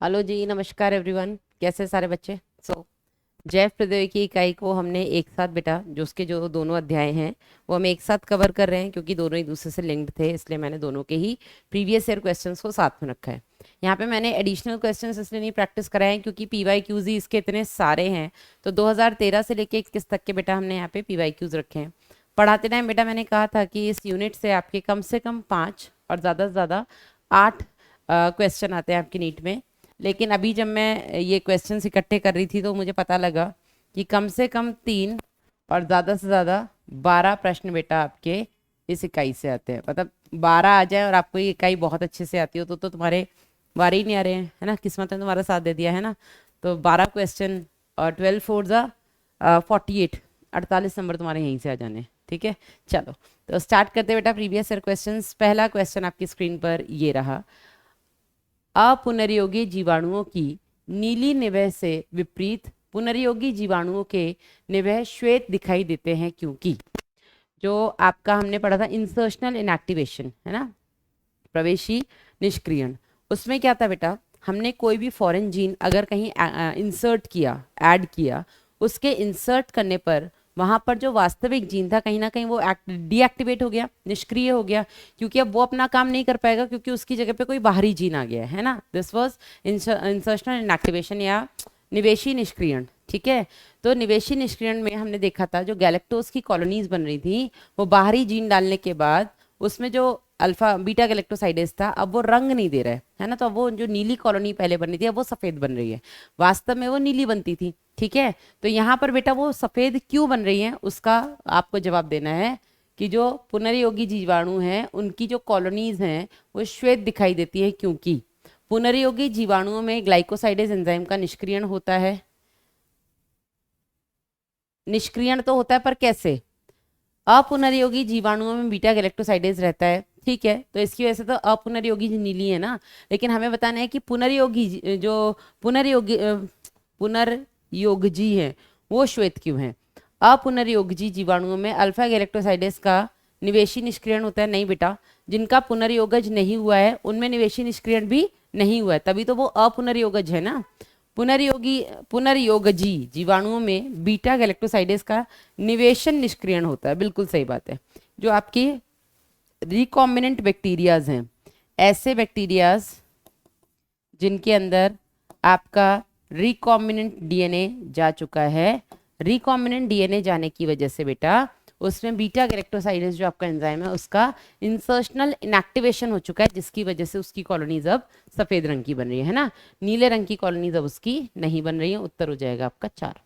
Hello जी, नमस्कार everyone. कैसे सारे बच्चे? जैव प्रौद्योगिकी की इकाई को हमने एक साथ बेटा जो दोनों अध्याय हैं वो हम एक साथ कवर कर रहे हैं, क्योंकि दोनों एक दूसरे से लिंक्ड थे, इसलिए मैंने दोनों के ही प्रीवियस ईयर क्वेश्चंस को साथ में रखा है। यहाँ पे मैंने एडिशनल क्वेश्चंस इसलिए नहीं प्रैक्टिस कराए हैं क्योंकि PYQs ही इसके इतने सारे हैं। तो 2013 से लेके 21 तक के बेटा हमने यहाँ पे PYQs रखे हैं। पढ़ाते टाइम बेटा मैंने कहा था कि इस यूनिट से आपके कम से कम 5 और ज़्यादा से ज़्यादा 8 क्वेश्चन आते हैं आपकी नीट में। लेकिन अभी जब मैं ये क्वेश्चंस इकट्ठे कर रही थी तो मुझे पता लगा कि कम से कम 3 और ज़्यादा से ज़्यादा 12 प्रश्न बेटा आपके इस इकाई से आते हैं। मतलब 12 आ जाए और आपको ये इकाई बहुत अच्छे से आती हो तो तुम्हारे वारे ही नहीं आ रहे हैं, है ना। किस्मत ने तुम्हारा साथ दे दिया है ना। तो 12 क्वेश्चन और 12 फोर ज़ा 48, 48 नंबर तुम्हारे यहीं से आ जाने। ठीक है, चलो तो स्टार्ट करते बेटा प्रीवियस ईयर क्वेश्चंस। पहला क्वेश्चन आपकी स्क्रीन पर ये रहा। अपुनर्योगी जीवाणुओं की नीली निभा से विपरीत पुनर्योगी जीवाणुओं के निभा श्वेत दिखाई देते हैं क्योंकि जो आपका हमने पढ़ा था इंसर्शनल इनएक्टिवेशन, है ना, प्रवेशी निष्क्रियण, उसमें क्या था बेटा, हमने कोई भी फॉरेन जीन अगर कहीं इंसर्ट किया, ऐड किया, उसके इंसर्ट करने पर वहां पर जो वास्तविक जीन था कहीं ना कहीं वो डीएक्टिवेट हो गया, निष्क्रिय हो गया, क्योंकि अब वो अपना काम नहीं कर पाएगा क्योंकि उसकी जगह पे कोई बाहरी जीन आ गया है ना। दिस वाज इंसर्शनल इनएक्टिवेशन या निवेशी निष्क्रियण। ठीक है, तो निवेशी निष्क्रियण में हमने देखा था जो गैलेक्टोज की कॉलोनीज बन रही थी वो बाहरी जीन डालने के बाद उसमें जो अल्फा बीटा गैलेक्टोसाइडेस था अब वो रंग नहीं दे रहा है ना। तो अब वो जो नीली कॉलोनी पहले बन रही थी अब वो सफेद बन रही है, वास्तव में वो नीली बनती थी। ठीक है, तो यहाँ पर बेटा वो सफेद क्यों बन रही है उसका आपको जवाब देना है कि जो पुनर्योगी जीवाणु हैं उनकी जो कॉलोनीज हैं वो श्वेत दिखाई देती है क्योंकि पुनर्योगी जीवाणुओं में ग्लाइकोसाइडेज एंजाइम का निष्क्रियण होता है। निष्क्रियण तो होता है पर कैसे? अपुनर्योगी जीवाणुओं में बीटा गैलेक्टोसाइडेज रहता है। ठीक है, तो इसकी वजह से तो अपुनर्योगी नीली है ना। लेकिन हमें बताना है कि जो पुनर्योगी पुनर्योगजी है वो श्वेत क्यों है। अपुनर्योगजी जीवाणुओं में अल्फा गैलेक्टोसाइडेज का निवेशी निष्क्रियण होता है। नहीं बेटा, जिनका पुनर्योगज नहीं हुआ है उनमें निवेशी निष्क्रियण भी नहीं हुआ है, तभी तो वो अपुनर्योगज है ना। पुनर्योगजी जीवाणुओं में बीटा गैलेक्टोसाइडेज का निवेशन निष्क्रियण होता है। बिल्कुल सही बात है। जो आपकी रिकॉम्बिनेंट बैक्टीरियाज हैं, ऐसे बैक्टीरियाज जिनके अंदर आपका रिकॉम्बिनेंट डीएनए जा चुका है, रिकॉम्बिनेंट डीएनए जाने की वजह से बेटा उसमें बीटा गैलेक्टोसाइडेज जो आपका एंजाइम है उसका इंसर्शनल इनएक्टिवेशन हो चुका है, जिसकी वजह से उसकी कॉलोनीज अब सफेद रंग की बन रही है ना, नीले रंग की कॉलोनीज अब उसकी नहीं बन रही है। उत्तर हो जाएगा आपका 4।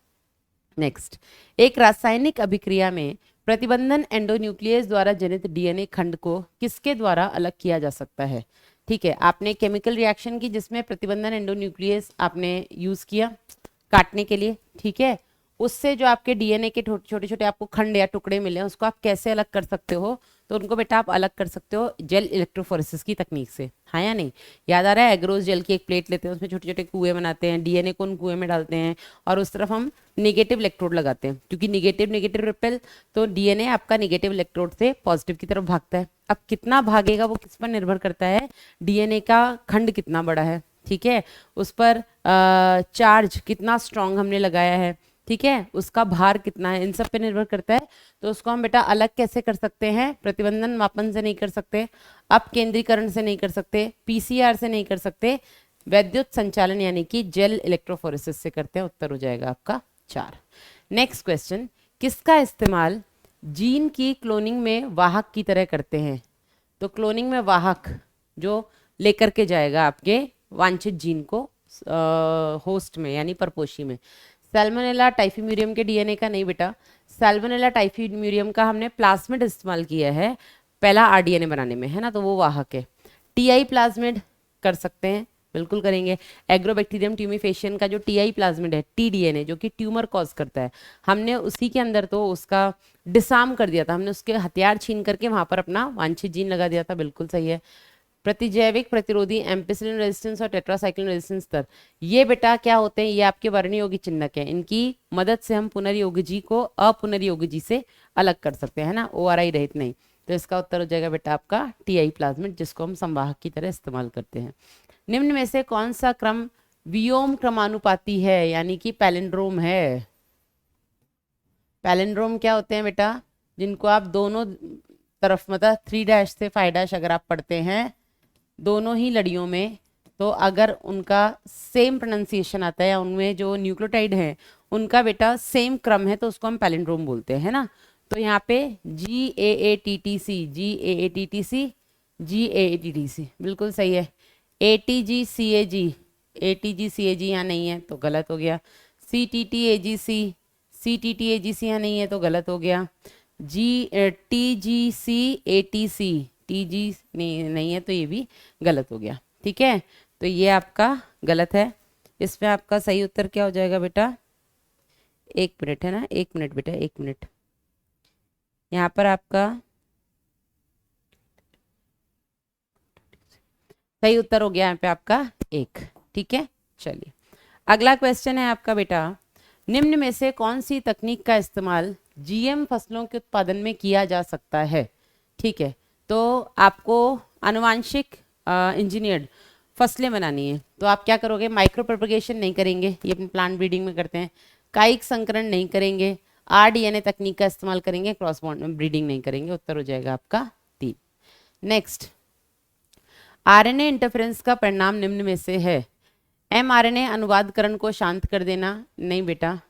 नेक्स्ट, एक रासायनिक अभिक्रिया में प्रतिबंधन एंडोन्यूक्लियस द्वारा जनित डीएनए खंड को किसके द्वारा अलग किया जा सकता है? ठीक है, आपने केमिकल रिएक्शन की जिसमें प्रतिबंधन एंडोन्यूक्लियस आपने यूज किया काटने के लिए। ठीक है, उससे जो आपके डीएनए के छोटे छोटे आपको खंड या टुकड़े मिले हैं उसको आप कैसे अलग कर सकते हो? तो उनको बेटा आप अलग कर सकते हो जेल इलेक्ट्रोफोरेसिस की तकनीक से। हाँ या नहीं? याद आ रहा है? एग्रोज जेल की एक प्लेट लेते हैं, उसमें छोटे छोटे कुएं बनाते हैं, डीएनए को उन कुएं में डालते हैं और उस तरफ हम निगेटिव इलेक्ट्रोड लगाते हैं, क्योंकि निगेटिव निगेटिव रिपेल, तो डीएनए आपका निगेटिव इलेक्ट्रोड से पॉजिटिव की तरफ भागता है। अब कितना भागेगा वो किस पर निर्भर करता है? डीएनए का खंड कितना बड़ा है, ठीक है, उस पर चार्ज कितना स्ट्रांग हमने लगाया है, ठीक है, उसका भार कितना है, इन सब पे निर्भर करता है। तो उसको हम बेटा अलग कैसे कर सकते हैं? प्रतिबंधन मापन से नहीं कर सकते, अपकेंद्रीकरण से नहीं कर सकते, पीसीआर से नहीं कर सकते, वैद्युत संचालन यानी कि जेल इलेक्ट्रोफोरेसिस से करते हैं। उत्तर हो जाएगा आपका 4। नेक्स्ट क्वेश्चन, किसका इस्तेमाल जीन की क्लोनिंग में वाहक की तरह करते हैं? तो क्लोनिंग में वाहक जो लेकर के जाएगा आपके वांछित जीन को होस्ट में यानी परपोशी में। सैल्मोनेला टाइफीम्यूरियम के डीएनए का नहीं बेटा, सैल्मोनेला टाइफीम्यूरियम का हमने प्लाज्मिड इस्तेमाल किया है पहला आरडीएनए बनाने में, है ना, तो वो वाहक है। टीआई प्लाज्मिड कर सकते हैं, बिल्कुल करेंगे। एग्रोबैक्टीरियम ट्यूमिफेशियन का जो टीआई प्लाज्मिड है, टीडीएनए, जो कि ट्यूमर कॉज करता है, हमने उसी के अंदर तो उसका डिसार्म कर दिया था, हमने उसके हथियार छीन करके वहां पर अपना वांछित जीन लगा दिया था। बिल्कुल सही है। प्रतिजैविक प्रतिरोधी एम्पिसिलिन रेजिस्टेंस और टेट्रासाइक्लिन रेजिस्टेंस स्तर, ये बेटा क्या होते हैं? ये आपके वर्णयोगी चिन्हक है, इनकी मदद से हम पुनर्योगी को अपुनर्योगी से अलग कर सकते हैं, है ना, ओआरआई रहित नहीं। तो इसका उत्तर हो जाएगा बेटा आपका टीआई प्लाज्मिड, जिसको हम संवाहक की तरह इस्तेमाल करते हैं। निम्न में से कौन सा क्रम वियोम क्रमानुपाती है, यानी कि पैलिंड्रोम है। पैलिंड्रोम क्या होते हैं बेटा? जिनको आप दोनों तरफ मतलब 3 से 5 अगर आप पढ़ते हैं दोनों ही लड़ियों में, तो अगर उनका सेम प्रोनाउंसिएशन आता है या उनमें जो न्यूक्लियोटाइड है उनका बेटा सेम क्रम है तो उसको हम पैलिंड्रोम बोलते हैं ना। तो यहाँ पे GAATTC, GAATTC, GAATTC बिल्कुल सही है। ATGCAG, ATGCAG यहाँ नहीं है तो गलत हो गया। CTTAGC, CTTAGC यहाँ नहीं है तो गलत हो गया। TGCATC, TG नहीं है तो ये भी गलत हो गया। ठीक है, तो ये आपका गलत है। इसमें आपका सही उत्तर क्या हो जाएगा बेटा? 1 मिनट है ना, 1 मिनट बेटा, 1 मिनट। यहाँ पर आपका सही उत्तर हो गया यहाँ पे आपका 1। ठीक है, चलिए अगला क्वेश्चन है आपका बेटा, निम्न में से कौन सी तकनीक का इस्तेमाल GM फसलों के उत्पादन में किया जा सकता है? ठीक है, तो आपको आनुवांशिक इंजीनियर्ड फसलें बनानी है तो आप क्या करोगे? माइक्रो प्रोपगेशन नहीं करेंगे, ये अपनी प्लांट ब्रीडिंग में करते हैं। कायिक संकरण नहीं करेंगे, RDNA तकनीक का इस्तेमाल करेंगे, क्रॉस बॉन्ड ब्रीडिंग नहीं करेंगे। उत्तर हो जाएगा आपका 3। नेक्स्ट, RNA इंटरफेरेंस का परिणाम निम्न में से है? mRNA अनुवादकरण को शांत कर देना, नहीं बेटा।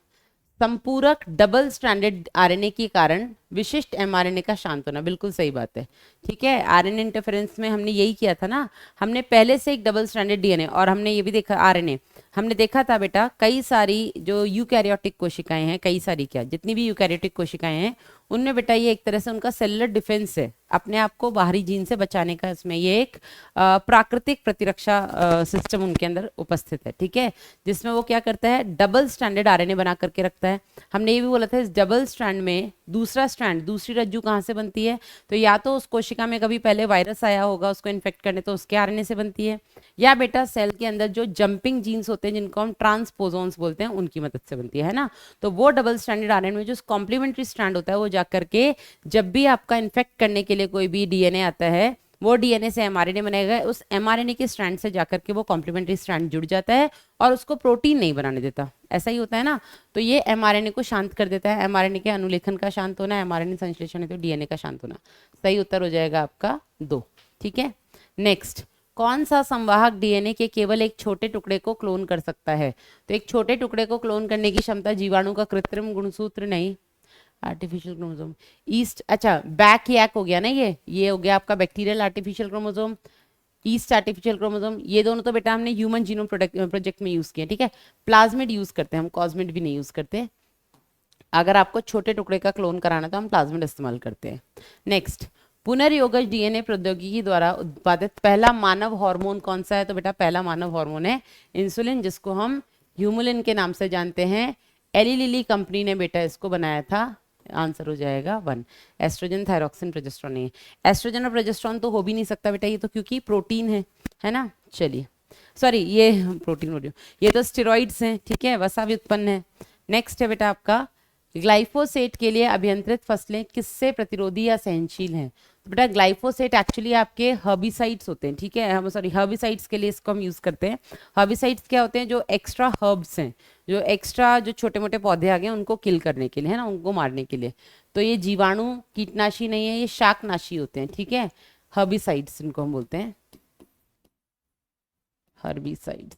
संपूरक डबल स्ट्रैंडेड RNA के कारण विशिष्ट mRNA का शांत होना, बिल्कुल सही बात है। ठीक है, RNA इंटरफेरेंस में हमने यही किया था ना, हमने पहले से एक डबल स्ट्रैंडेड DNA और हमने ये भी देखा RNA, हमने देखा था बेटा कई सारी जो यूकैरियोटिक कोशिकाएं हैं, कई सारी क्या जितनी भी यूकैरियोटिक कोशिकाएं हैं उनमें बेटा ये एक तरह से उनका सेलुलर डिफेंस है, अपने आप को बाहरी जीन से बचाने का इसमें ये एक प्राकृतिक प्रतिरक्षा सिस्टम उनके अंदर उपस्थित है। ठीक है, जिसमें वो क्या करता है? डबल स्ट्रैंडेड RNA बना करके रखता है। हमने ये भी बोला था इस डबल स्ट्रैंड में दूसरा स्ट्रैंड, दूसरी रज्जू कहाँ से बनती है? तो या तो उस कोशिका में कभी पहले वायरस आया होगा उसको इन्फेक्ट करने तो उसके RNA से बनती है, या बेटा सेल के अंदर जो जंपिंग जीन्स होते हैं जिनको हम ट्रांसपोजोन्स बोलते हैं उनकी मदद से बनती है ना। तो वो डबल स्ट्रैंडेड RNA में जो कॉम्प्लीमेंट्री स्ट्रैंड होता है वो जाकर के जब भी आपका इन्फेक्ट करने के लिए कोई भी DNA आता है वो DNA से mRNA बनेगा, उस mRNA के स्ट्रैंड से जाकर के वो कॉम्प्लीमेंट्री स्ट्रैंड जुड़ जाता है और उसको प्रोटीन नहीं बनाने देता। ऐसा ही होता है ना, तो ये mRNA को शांत कर देता है। mRNA के अनुलेखन का शांत होना, mRNA संश्लेषण है तो DNA का शांत होना। सही उत्तर हो जाएगा आपका 2। ठीक है, नेक्स्ट, कौन सा संवाहक DNA के केवल एक छोटे टुकड़े को क्लोन कर सकता है? तो एक छोटे टुकड़े को क्लोन करने की क्षमता जीवाणु का कृत्रिम गुणसूत्र नहीं, आर्टिफिशियल क्रोमोसोम ईस्ट, अच्छा बैक यैक हो गया ना, ये हो गया आपका bacterial artificial chromosome, yeast artificial chromosome. ये दोनों तो बेटा हमने ह्यूमन जीनोम प्रोजेक्ट में यूज किया। ठीक है, प्लाज्मिड यूज करते हैं हम, कॉस्मिड भी नहीं यूज करते। अगर आपको छोटे टुकड़े का क्लोन कराना तो हम प्लाज्मिड इस्तेमाल करते हैं। नेक्स्ट, पुनर्योगज DNA प्रौद्योगिकी द्वारा उत्पादित पहला मानव हार्मोन कौन सा है? तो बेटा पहला मानव हार्मोन है इंसुलिन, जिसको हम ह्यूमुलिन के नाम से जानते हैं। एली लिली कंपनी ने बेटा इसको बनाया था। आंसर हो जाएगा 1। एस्ट्रोजन, थायरोक्सिन, प्रोजेस्टेरोन नहीं है। एस्ट्रोजन और प्रोजेस्टेरोन तो हो भी नहीं सकता बेटा, ये तो क्योंकि प्रोटीन है ना। चलिए सॉरी, ये प्रोटीन हो रही हूँ, ये तो स्टेरॉइड्स हैं। ठीक है, वसा भी उत्पन्न है। नेक्स्ट है बेटा आपका, ग्लाइफोसेट के लिए अभियंत्रित फसलें किससे प्रतिरोधी या सहनशील हैं? तो बेटा ग्लाइफोसेट एक्चुअली आपके हर्बिसाइड्स होते हैं। ठीक है, हम सॉरी हर्बिसाइड्स के लिए इसको हम यूज करते हैं। हर्बिसाइड्स क्या होते हैं? जो एक्स्ट्रा हर्ब्स हैं, जो एक्स्ट्रा जो छोटे मोटे पौधे आ गए उनको किल करने के लिए, है ना, उनको मारने के लिए। तो ये जीवाणु कीटनाशी नहीं है, ये शाकनाशी होते हैं। ठीक है, हर्बिसाइड्स इनको हम बोलते हैं, हर्बिसाइड्स।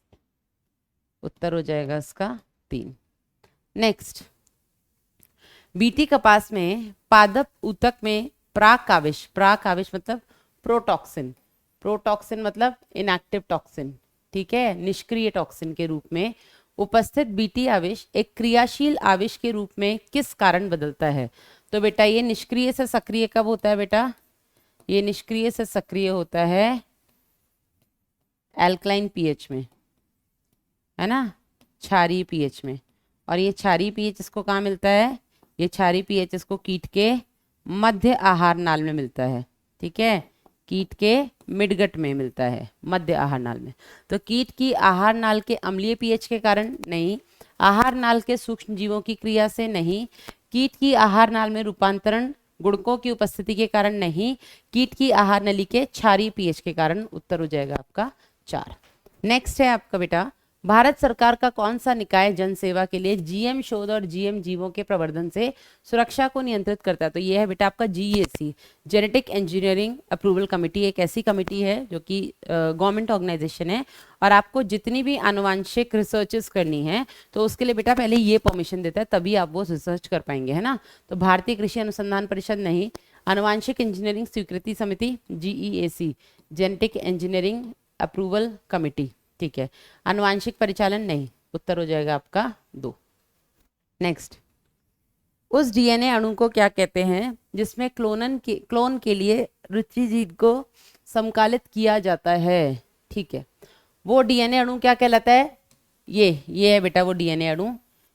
उत्तर हो जाएगा इसका 3। नेक्स्ट, बीटी कपास में पादप ऊतक में प्राक आवेश मतलब प्रोटॉक्सिन, प्रोटॉक्सिन मतलब इनएक्टिव टॉक्सिन, ठीक है, निष्क्रिय टॉक्सिन के रूप में उपस्थित बीटी आवेश एक क्रियाशील आवेश के रूप में किस कारण बदलता है? तो बेटा ये निष्क्रिय से सक्रिय कब होता है बेटा? ये निष्क्रिय से सक्रिय होता है एल्कलाइन पीएच में, है ना, क्षारीय पीएच में। और ये क्षारीय पीएच इसको कहाँ मिलता है? ये क्षारीय पीएच इसको कीट के मध्य आहार नाल में मिलता है। ठीक है, कीट के मिडगट में मिलता है, मध्य आहार नाल में। तो कीट की आहार नाल के अम्लीय पीएच के कारण नहीं, आहार नाल के सूक्ष्म जीवों की क्रिया से नहीं, कीट की आहार नाल में रूपांतरण गुणकों की उपस्थिति के कारण नहीं, कीट की आहार नली के क्षारीय पीएच के कारण। उत्तर हो जाएगा आपका 4। नेक्स्ट है आपका बेटा, भारत सरकार का कौन सा निकाय जनसेवा के लिए जीएम शोध और जीएम जीवों के प्रवर्धन से सुरक्षा को नियंत्रित करता है? तो ये है बेटा आपका GAC, genetic engineering approval committee. एक ऐसी कमेटी है जो कि गवर्नमेंट ऑर्गेनाइजेशन है, और आपको जितनी भी आनुवांशिक रिसर्चेस करनी है तो उसके लिए बेटा पहले ये परमिशन देता है, तभी आप वो रिसर्च कर पाएंगे, है ना। तो भारतीय कृषि अनुसंधान परिषद नहीं, आनुवांशिक इंजीनियरिंग स्वीकृति समिति GEAC, genetic engineering approval committee, ठीक है। आनुवांशिक परिचालन नहीं, उत्तर हो जाएगा आपका 2। नेक्स्ट, उस डीएनए अणु को क्या कहते हैं जिसमें क्लोन के लिए रुचि जीन को समकालित किया जाता है? ठीक है, वो डीएनए अणु क्या कहलाता है? ये है बेटा वो डीएनए अणु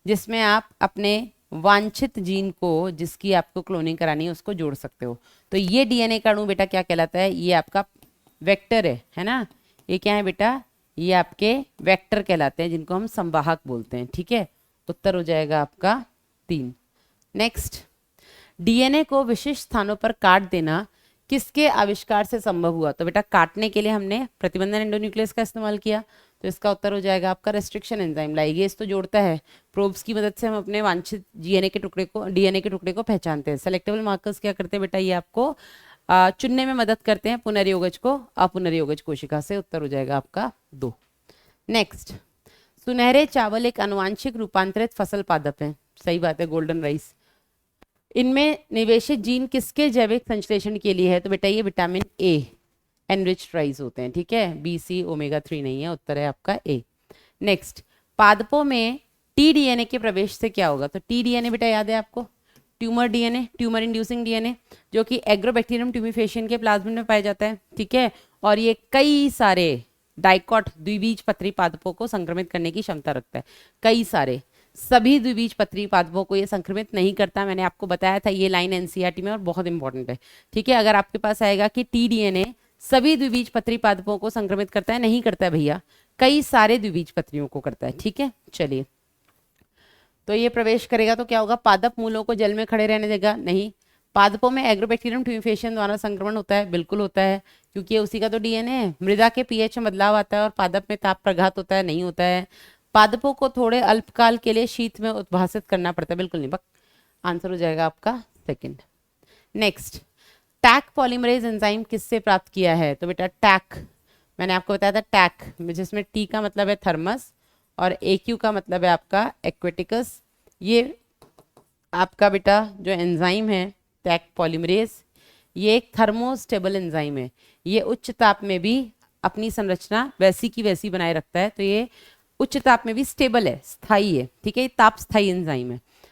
जिसमें आप अपने वांछित जीन को, जिसकी आपको क्लोनिंग करानी है, उसको जोड़ सकते हो। तो ये डीएनए का अणु बेटा क्या कहलाता है? ये आपका वेक्टर है ना। ये क्या है बेटा? ये आपके वेक्टर कहलाते हैं, जिनको हम संवाहक बोलते हैं, ठीक है। उत्तर हो जाएगा आपका 3। नेक्स्ट, डीएनए को विशिष्ट स्थानों पर काट देना किसके आविष्कार से संभव हुआ? तो बेटा काटने के लिए हमने प्रतिबंधन एंडोन्यूक्लियस का इस्तेमाल किया, तो इसका उत्तर हो जाएगा आपका रेस्ट्रिक्शन एंजाइम। लाइगेज तो जोड़ता है, प्रोब्स की मदद से हम अपने वांछित डीएनए के टुकड़े को पहचानते हैं। सेलेक्टेबल मार्कर्स क्या करते हैं बेटा? ये आपको चुनने में मदद करते हैं पुनर्योगज को अपुनर्योगज कोशिका से। उत्तर हो जाएगा आपका 2। नेक्स्ट, सुनहरे चावल एक आनुवांशिक रूपांतरित फसल पादप है। सही बात है, गोल्डन राइस। इनमें निवेशित जीन किसके जैविक संश्लेषण के लिए है? तो बेटा ये विटामिन ए एनरिच्ड राइस होते हैं, ठीक है। बी सी ओमेगा 3 नहीं है, उत्तर है आपका ए। नेक्स्ट, पादपों में टी डीएनए के प्रवेश से क्या होगा? तो टी डीएनए बेटा याद है आपको, tumour DNA, tumour inducing DNA, जो कि एग्रोबैक्टीरियम ट्यूमिफेशियन के प्लाज्मिड में पाया जाता है, ठीक है। और ये कई सारे डाइकॉट द्विबीजपत्री पादपों को संक्रमित करने की क्षमता रखता है। कई सारे, सभी द्विबीजपत्री पादपों को ये संक्रमित नहीं करता। मैंने आपको बताया था ये लाइन एनसीईआरटी में, और बहुत इंपॉर्टेंट है, ठीक है। अगर आपके पास आएगा कि टी डीएनए सभी द्विबीजपत्री पादपों को संक्रमित करता है, नहीं करता है भैया, कई सारे द्विबीजपत्रियों को करता है, ठीक है। चलिए, तो ये प्रवेश करेगा तो क्या होगा? पादप मूलों को जल में खड़े रहने देगा? नहीं। पादपों में एग्रोबैक्टीरियम ट्यूमिफेशियन द्वारा संक्रमण होता है? बिल्कुल होता है, क्योंकि ये उसी का तो डीएनए है। मृदा के पीएच में बदलाव आता है और पादप में ताप प्रघात होता है? नहीं होता है। पादपों को थोड़े अल्पकाल के लिए शीत में उद्भासित करना पड़ता है? बिल्कुल नहीं। आंसर हो जाएगा आपका 2। नेक्स्ट, टैक पॉलीमरेज एंजाइम किससे प्राप्त किया है? तो बेटा टैक, मैंने आपको बताया था टैक, जिसमें टी का मतलब है थर्मस और एक्यू का मतलब है आपका एक्वेटिकस। ये आपका बेटा जो एंजाइम है टैक पॉलीमरेज, ये एक थर्मोस्टेबल एंजाइम है। ये उच्च ताप में भी अपनी संरचना वैसी की वैसी बनाए रखता है। तो ये उच्च ताप में भी स्टेबल है, स्थायी है, ठीक है। ये ताप स्थायी एंजाइम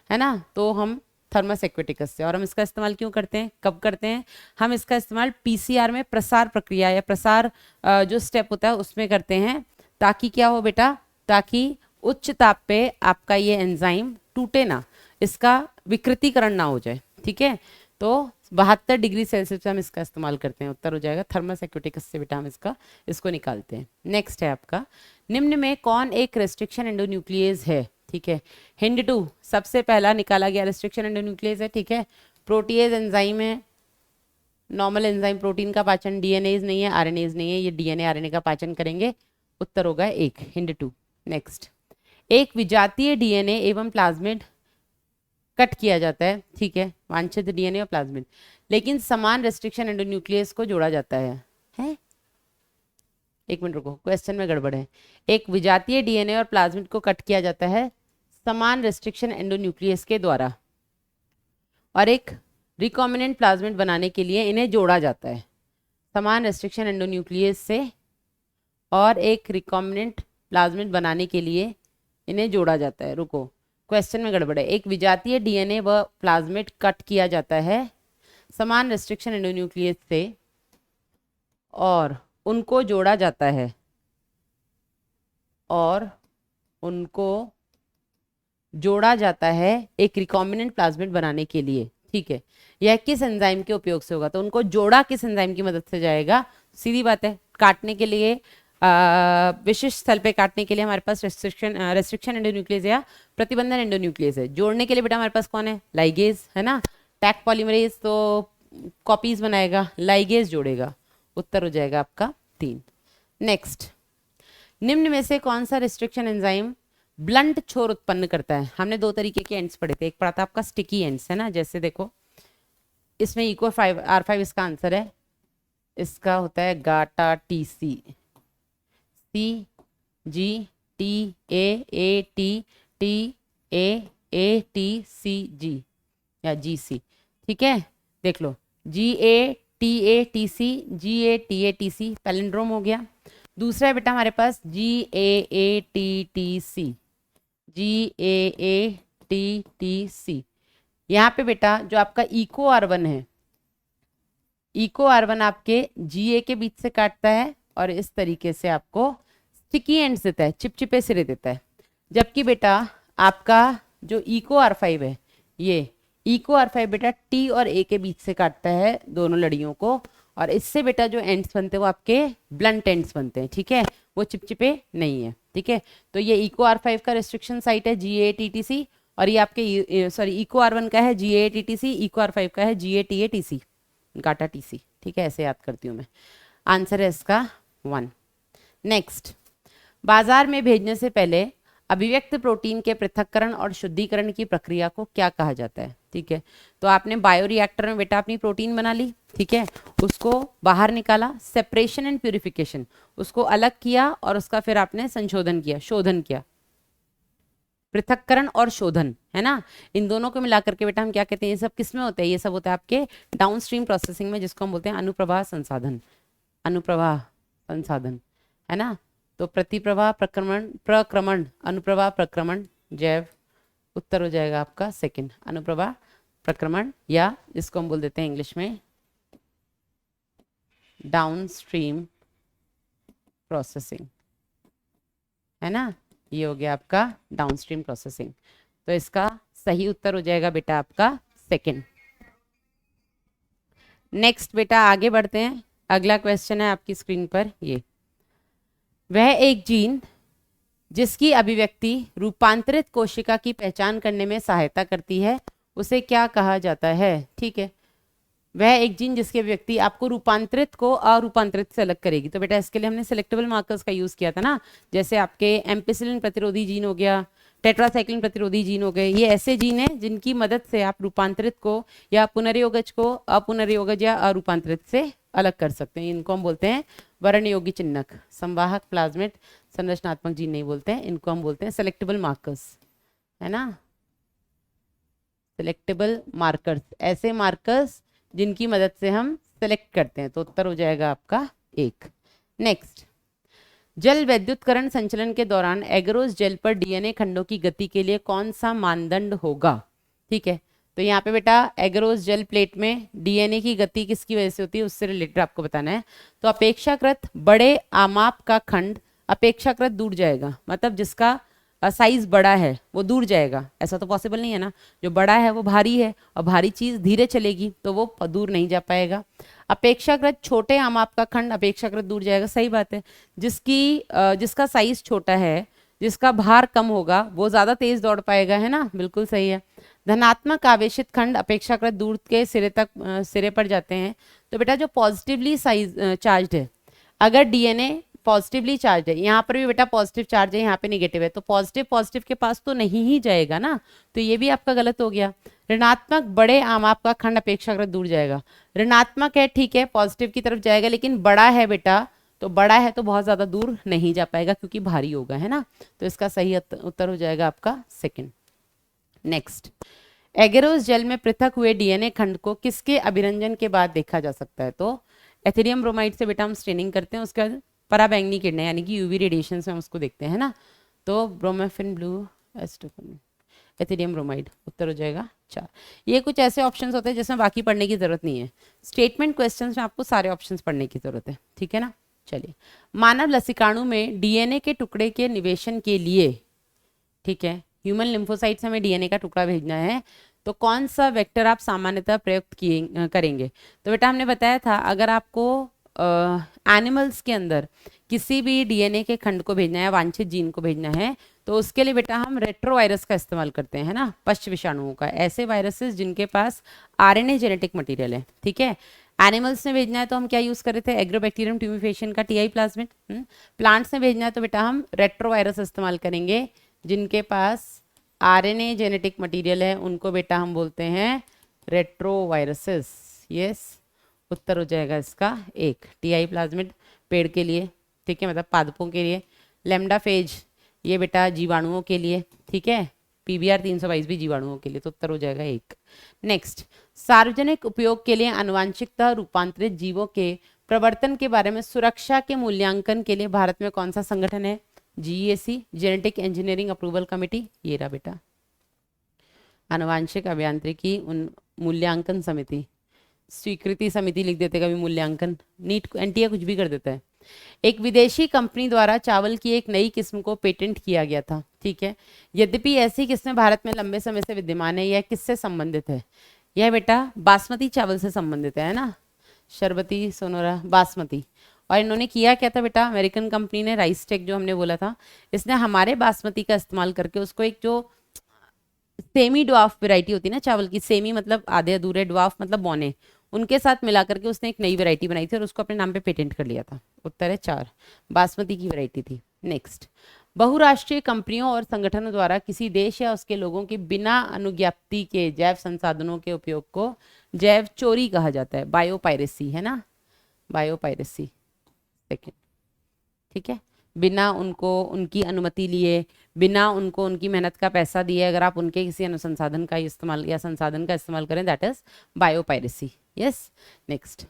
है ना। तो हम थर्मस एक्वेटिकस से, और हम इसका इस्तेमाल क्यों करते हैं, कब करते हैं? हम इसका इस्तेमाल पीसीआर में प्रसार प्रक्रिया या प्रसार जो स्टेप होता है उसमें करते हैं, ताकि क्या हो बेटा? ताकि उच्च ताप पे आपका ये एंजाइम टूटे ना, इसका विकृतीकरण ना हो जाए, ठीक है। तो 72 डिग्री सेल्सियस पे हम इसका इस्तेमाल करते हैं। उत्तर हो जाएगा थर्मस एक्वेटिकस से बेटा हम इसको निकालते हैं। नेक्स्ट है आपका, निम्न में कौन एक रेस्ट्रिक्शन एंडोन्यूक्लियस है? ठीक है, हिंड 2 सबसे पहला निकाला गया रेस्ट्रिक्शन एंडोन्यूक्लियस है, ठीक है। प्रोटीएज एंजाइम है, नॉर्मल एंजाइम प्रोटीन का पाचन, डीएनएज नहीं है, आरएनएज नहीं है, ये डीएनए आरएनए का पाचन करेंगे। उत्तर होगा 1, हिंड 2। नेक्स्ट, एक विजातीय डीएनए एवं प्लाज्मिड कट किया जाता है, ठीक है, वांछित डीएनए और प्लाज्मिड, लेकिन समान रेस्ट्रिक्शन एंडोन्यूक्लियस को जोड़ा जाता है? एक मिनट रुको, क्वेश्चन में गड़बड़ है। एक विजातीय डीएनए और प्लाज्मिड को कट किया जाता है समान रेस्ट्रिक्शन एंडोन्यूक्लियस के द्वारा, और एक रिकॉम्बिनेंट प्लाज्मिड बनाने के लिए इन्हें जोड़ा जाता है। समान रेस्ट्रिक्शन एंडोन्यूक्लियस से और एक रिकॉम्बिनेंट प्लाज्मिड बनाने के लिए इन्हें जोड़ा जाता है। रुको, क्वेश्चन में गड़बड़ है। एक विजातीय डीएनए व प्लाज्मिड कट किया जाता है समान रेस्ट्रिक्शन एंडोन्यूक्लियस से और उनको जोड़ा जाता है, और उनको जोड़ा जाता है एक रिकॉम्बिनेंट प्लाज्मिड बनाने के लिए, ठीक है। यह किस एंजाइम के उपयोग से होगा? तो उनको जोड़ा किस एंजाइम की मदद से जाएगा? सीधी बात है, काटने के लिए विशिष्ट स्थल पे काटने के लिए हमारे पास रेस्ट्रिक्शन एंडोन्यूक्लियस या प्रतिबंधन एंडोन्यूक्लियस है। जोड़ने के लिए बेटा हमारे पास कौन है? लाइगेज, है ना। टैक पॉलीमरेज तो कॉपीज बनाएगा, लाइगेज जोड़ेगा। उत्तर हो जाएगा आपका 3। नेक्स्ट, निम्न में से कौन सा रिस्ट्रिक्शन एंजाइम ब्लंट छोर उत्पन्न करता है? हमने दो तरीके के एंड्स पढ़े थे, एक पढ़ा था आपका स्टिकी एंड्स, है ना, जैसे देखो इसमें इको 5 R5 इसका आंसर है, इसका होता है गाटा TC, CGTAATTAATCG या GC, ठीक है, देख लो GATATC GATATC पैलिंड्रोम हो गया। दूसरा है बेटा हमारे पास GAATTC GAATTC। यहाँ पे बेटा जो आपका इको R1 है, इको R1 आपके GA के बीच से काटता है और इस तरीके से आपको स्टिकी एंड्स देता है, चिपचिपे सिरे देता है। जबकि बेटा आपका जो इको R5 है, ये इको R5 बेटा T और A के बीच से काटता है दोनों लड़ियों को, और इससे बेटा जो एंड्स बनते हैं वो आपके ब्लंट एंड्स बनते हैं, ठीक है, वो चिपचिपे नहीं है, ठीक है। तो ये इको R5 का रेस्ट्रिक्शन साइट है GATTC, और ये आपके सॉरी इको R1 का है GATTC, इको R5 का है GATATC गाटा TC, ठीक है, ऐसे याद करती हूँ मैं। आंसर है इसका 1। नेक्स्ट, बाजार में भेजने से पहले अभिव्यक्त प्रोटीन के पृथक्करण और शुद्धिकरण की प्रक्रिया को क्या कहा जाता है? ठीक है, तो आपने बायोरिएक्टर में बेटा अपनी प्रोटीन बना ली, ठीक है, उसको बाहर निकाला, सेपरेशन एंड प्यूरिफिकेशन, उसको अलग किया और उसका फिर आपने संशोधन किया, शोधन किया, पृथक्करण और शोधन, है ना, इन दोनों को मिलाकर के बेटा हम क्या कहते हैं, ये सब किसमें होता है? ये सब होता है आपके डाउनस्ट्रीम प्रोसेसिंग में, जिसको हम बोलते हैं अनुप्रवाह संसाधन, अनुप्रवाह संसाधन, है ना। तो प्रतिप्रवाह प्रक्रमण प्रक्रमण अनुप्रवाह प्रक्रमण जैव, उत्तर हो जाएगा आपका सेकंड, अनुप्रवाह प्रक्रमण, या जिसको हम बोल देते हैं इंग्लिश में डाउनस्ट्रीम प्रोसेसिंग, है ना, ये हो गया आपका डाउनस्ट्रीम प्रोसेसिंग। तो इसका सही उत्तर हो जाएगा बेटा आपका सेकंड। नेक्स्ट बेटा आगे बढ़ते हैं, अगला क्वेश्चन है आपकी स्क्रीन पर, ये वह एक जीन जिसकी अभिव्यक्ति रूपांतरित कोशिका की पहचान करने में सहायता करती है उसे क्या कहा जाता है? ठीक है, वह एक जीन जिसकी अभिव्यक्ति आपको रूपांतरित को अरूपांतरित से अलग करेगी। तो बेटा इसके लिए हमने सेलेक्टेबल मार्कर्स का यूज किया था ना, जैसे आपके एम्पिसिलिन प्रतिरोधी जीन हो गया, टेट्रासाइक्लिन प्रतिरोधी जीन हो गए, ये ऐसे जीन हैं जिनकी मदद से आप रूपांतरित को या पुनर्योगज को अपुनर्योगज या अरूपांतरित से अलग कर सकते हैं। इनको हम बोलते हैं वर्णयोगी चिन्हक, संवाहक, प्लाज्मिड, संरचनात्मक जीन नहीं बोलते हैं, इनको हम बोलते हैं सेलेक्टेबल मार्कर्स, है ना, सेलेक्टेबल मार्कर्स, ऐसे मार्कर्स जिनकी मदद से हम सेलेक्ट करते हैं। तो उत्तर हो जाएगा आपका 1। नेक्स्ट, जल वैद्युतकरण संचलन के दौरान एगरोस जेल पर डीएनए खंडों की गति के लिए कौन सा मानदंड होगा? ठीक है, तो यहाँ पे बेटा एगरोस जेल प्लेट में डीएनए की गति किसकी वजह से होती है, उससे रिलेटेड आपको बताना है। तो अपेक्षाकृत बड़े आमाप का खंड अपेक्षाकृत दूर जाएगा, मतलब जिसका साइज बड़ा है वो दूर जाएगा, ऐसा तो पॉसिबल नहीं है ना, जो बड़ा है वो भारी है और भारी चीज धीरे चलेगी तो वो दूर नहीं जा पाएगा। अपेक्षाकृत छोटे आमाप का खंड अपेक्षाकृत दूर जाएगा, सही बात है, जिसका साइज छोटा है, जिसका भार कम होगा वो ज्यादा तेज दौड़ पाएगा, है ना, बिल्कुल सही है। धनात्मक आवेशित खंड अपेक्षाकृत दूर के सिरे पर जाते हैं। तो बेटा जो पॉजिटिवली चार्ज है, अगर डीएनए पॉजिटिवली चार्ज है, यहाँ पर भी बेटा पॉजिटिव चार्ज है, यहाँ पे निगेटिव है, तो पॉजिटिव पॉजिटिव के पास तो नहीं ही जाएगा ना, तो ये भी आपका गलत हो गया। ऋणात्मक बड़े आमाप का खंड अपेक्षाकृत दूर जाएगा, ऋणात्मक है ठीक है, पॉजिटिव की तरफ जाएगा, लेकिन बड़ा है बेटा, तो बड़ा है तो बहुत ज्यादा दूर नहीं जा पाएगा क्योंकि भारी होगा, है ना, तो इसका सही उत्तर हो जाएगा आपका सेकंड। नेक्स्ट, एगेरोस जेल में पृथक हुए डीएनए खंड को किसके अभिरंजन के बाद देखा जा सकता है? तो एथेरियम ब्रोमाइड से बेटा हम स्टेनिंग करते हैं, उसके बाद पराबैंगनी किरणें यानी कि यूवी रेडिएशन से हम उसको देखते हैं, ना, तो ब्रोमेफिन ब्लू एथेरियम ब्रोमाइड, उत्तर हो जाएगा 4। ये कुछ ऐसे ऑप्शंस होते हैं जिसमें बाकी पढ़ने की जरूरत नहीं है, स्टेटमेंट क्वेश्चंस में आपको सारे ऑप्शंस पढ़ने की जरूरत है, ठीक है ना। चलिए, मानव लसिकाणु में डीएनए के टुकड़े के निवेशन के लिए, ठीक है, ह्यूमन लिम्फोसाइट से हमें डीएनए का टुकड़ा भेजना है, तो कौन सा वेक्टर आप सामान्यतः प्रयुक्त करेंगे? तो बेटा हमने बताया था अगर आपको एनिमल्स के अंदर किसी भी डीएनए के खंड को भेजना है, वांछित जीन को भेजना है, तो उसके लिए बेटा हम रेट्रोवायरस का इस्तेमाल करते हैं, ना, पश्च विषाणुओं का, ऐसे वायरसेस जिनके पास आरएनए जेनेटिक मटेरियल है, ठीक है। एनिमल्स में भेजना है तो हम क्या यूज कर रहे थे, एग्रोबैक्टीरियम ट्यूमिफेशन का टीआई प्लाज्मिड। प्लांट्स में भेजना है तो बेटा हम रेट्रोवायरस इस्तेमाल करेंगे, जिनके पास आरएनए जेनेटिक मटेरियल है उनको बेटा हम बोलते हैं रेट्रोवायरसेस। यस, उत्तर हो जाएगा इसका एक, टीआई प्लाज्मिड पेड़ के लिए, ठीक है, मतलब पादपों के लिए। लेमडा फेज ये बेटा जीवाणुओं के लिए, ठीक है, पीबीआर 322 भी जीवाणुओं के लिए, तो उत्तर हो जाएगा एक। नेक्स्ट, सार्वजनिक उपयोग के लिए आनुवांशिकता रूपांतरित जीवों के प्रवर्तन के बारे में सुरक्षा के मूल्यांकन के लिए भारत में कौन सा संगठन है, GEAC, genetic engineering approval committee, ये रहा बेटा आनुवांशिक अभियांत्रिकी उन मूल्यांकन समिति, स्वीकृति समिति लिख देते कभी, मूल्यांकन, नीट एनटीए कुछ भी कर देता है। एक विदेशी कंपनी द्वारा चावल की एक नई किस्म को पेटेंट किया गया था, ठीक है, यद्यपि ऐसी किस्में भारत में लंबे समय से विद्यमान है, यह किससे संबंधित है, यह बेटा बासमती चावल से संबंधित है ना, शरबती सोनोरा बासमती। और इन्होंने किया क्या था बेटा, अमेरिकन कंपनी ने, राइस टेक जो हमने बोला था, इसने हमारे बासमती का इस्तेमाल करके उसको एक जो सेमी ड्वार्फ वैरायटी होती है ना चावल की, सेमी मतलब आधे अधूरे, ड्वार्फ मतलब बौने, उनके साथ मिला करके उसने एक नई वैरायटी बनाई थी और उसको अपने नाम पे पेटेंट कर लिया था। उत्तर है 4, बासमती की वैरायटी थी। नेक्स्ट, बहुराष्ट्रीय कंपनियों और संगठनों द्वारा किसी देश या उसके लोगों की बिना अनुज्ञप्ति के जैव संसाधनों के उपयोग को जैव चोरी कहा जाता है, बायोपायरेसी है ना, बायोपायरेसी। सेकेंड, ठीक है, बिना उनको उनकी अनुमति लिए, बिना उनको उनकी मेहनत का पैसा दिए अगर आप उनके किसी अनुसंसाधन का इस्तेमाल या संसाधन का इस्तेमाल करें, that is biopiracy. Yes. Next,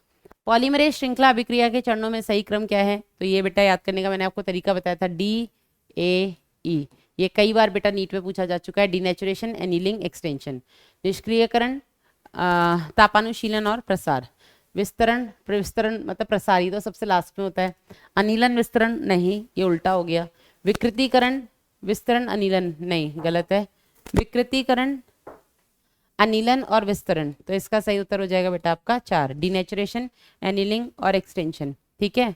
polymerase श्रृंखला अभिक्रिया के चरणों में सही क्रम क्या है, तो ये बेटा याद करने का मैंने आपको तरीका बताया था, DAE। ये कई बार बेटा नीट में पूछा जा चुका है, डिनेचुरेशन, एनीलिंग, एक्सटेंशन, निष्क्रियकरण, तापानुशीलन और प्रसार। विस्तरण, विस्तरण मतलब प्रसारी तो सबसे लास्ट में होता है, अनिलन विस्तरण नहीं, ये उल्टा हो गया। विकृतीकरण, विस्तरण अनिलन नहीं, गलत है, विकृतीकरण अनिलन और विस्तरण, तो इसका सही उत्तर हो जाएगा बेटा आपका 4, डिनेचुरेशन, एनिलिंग और एक्सटेंशन, ठीक है।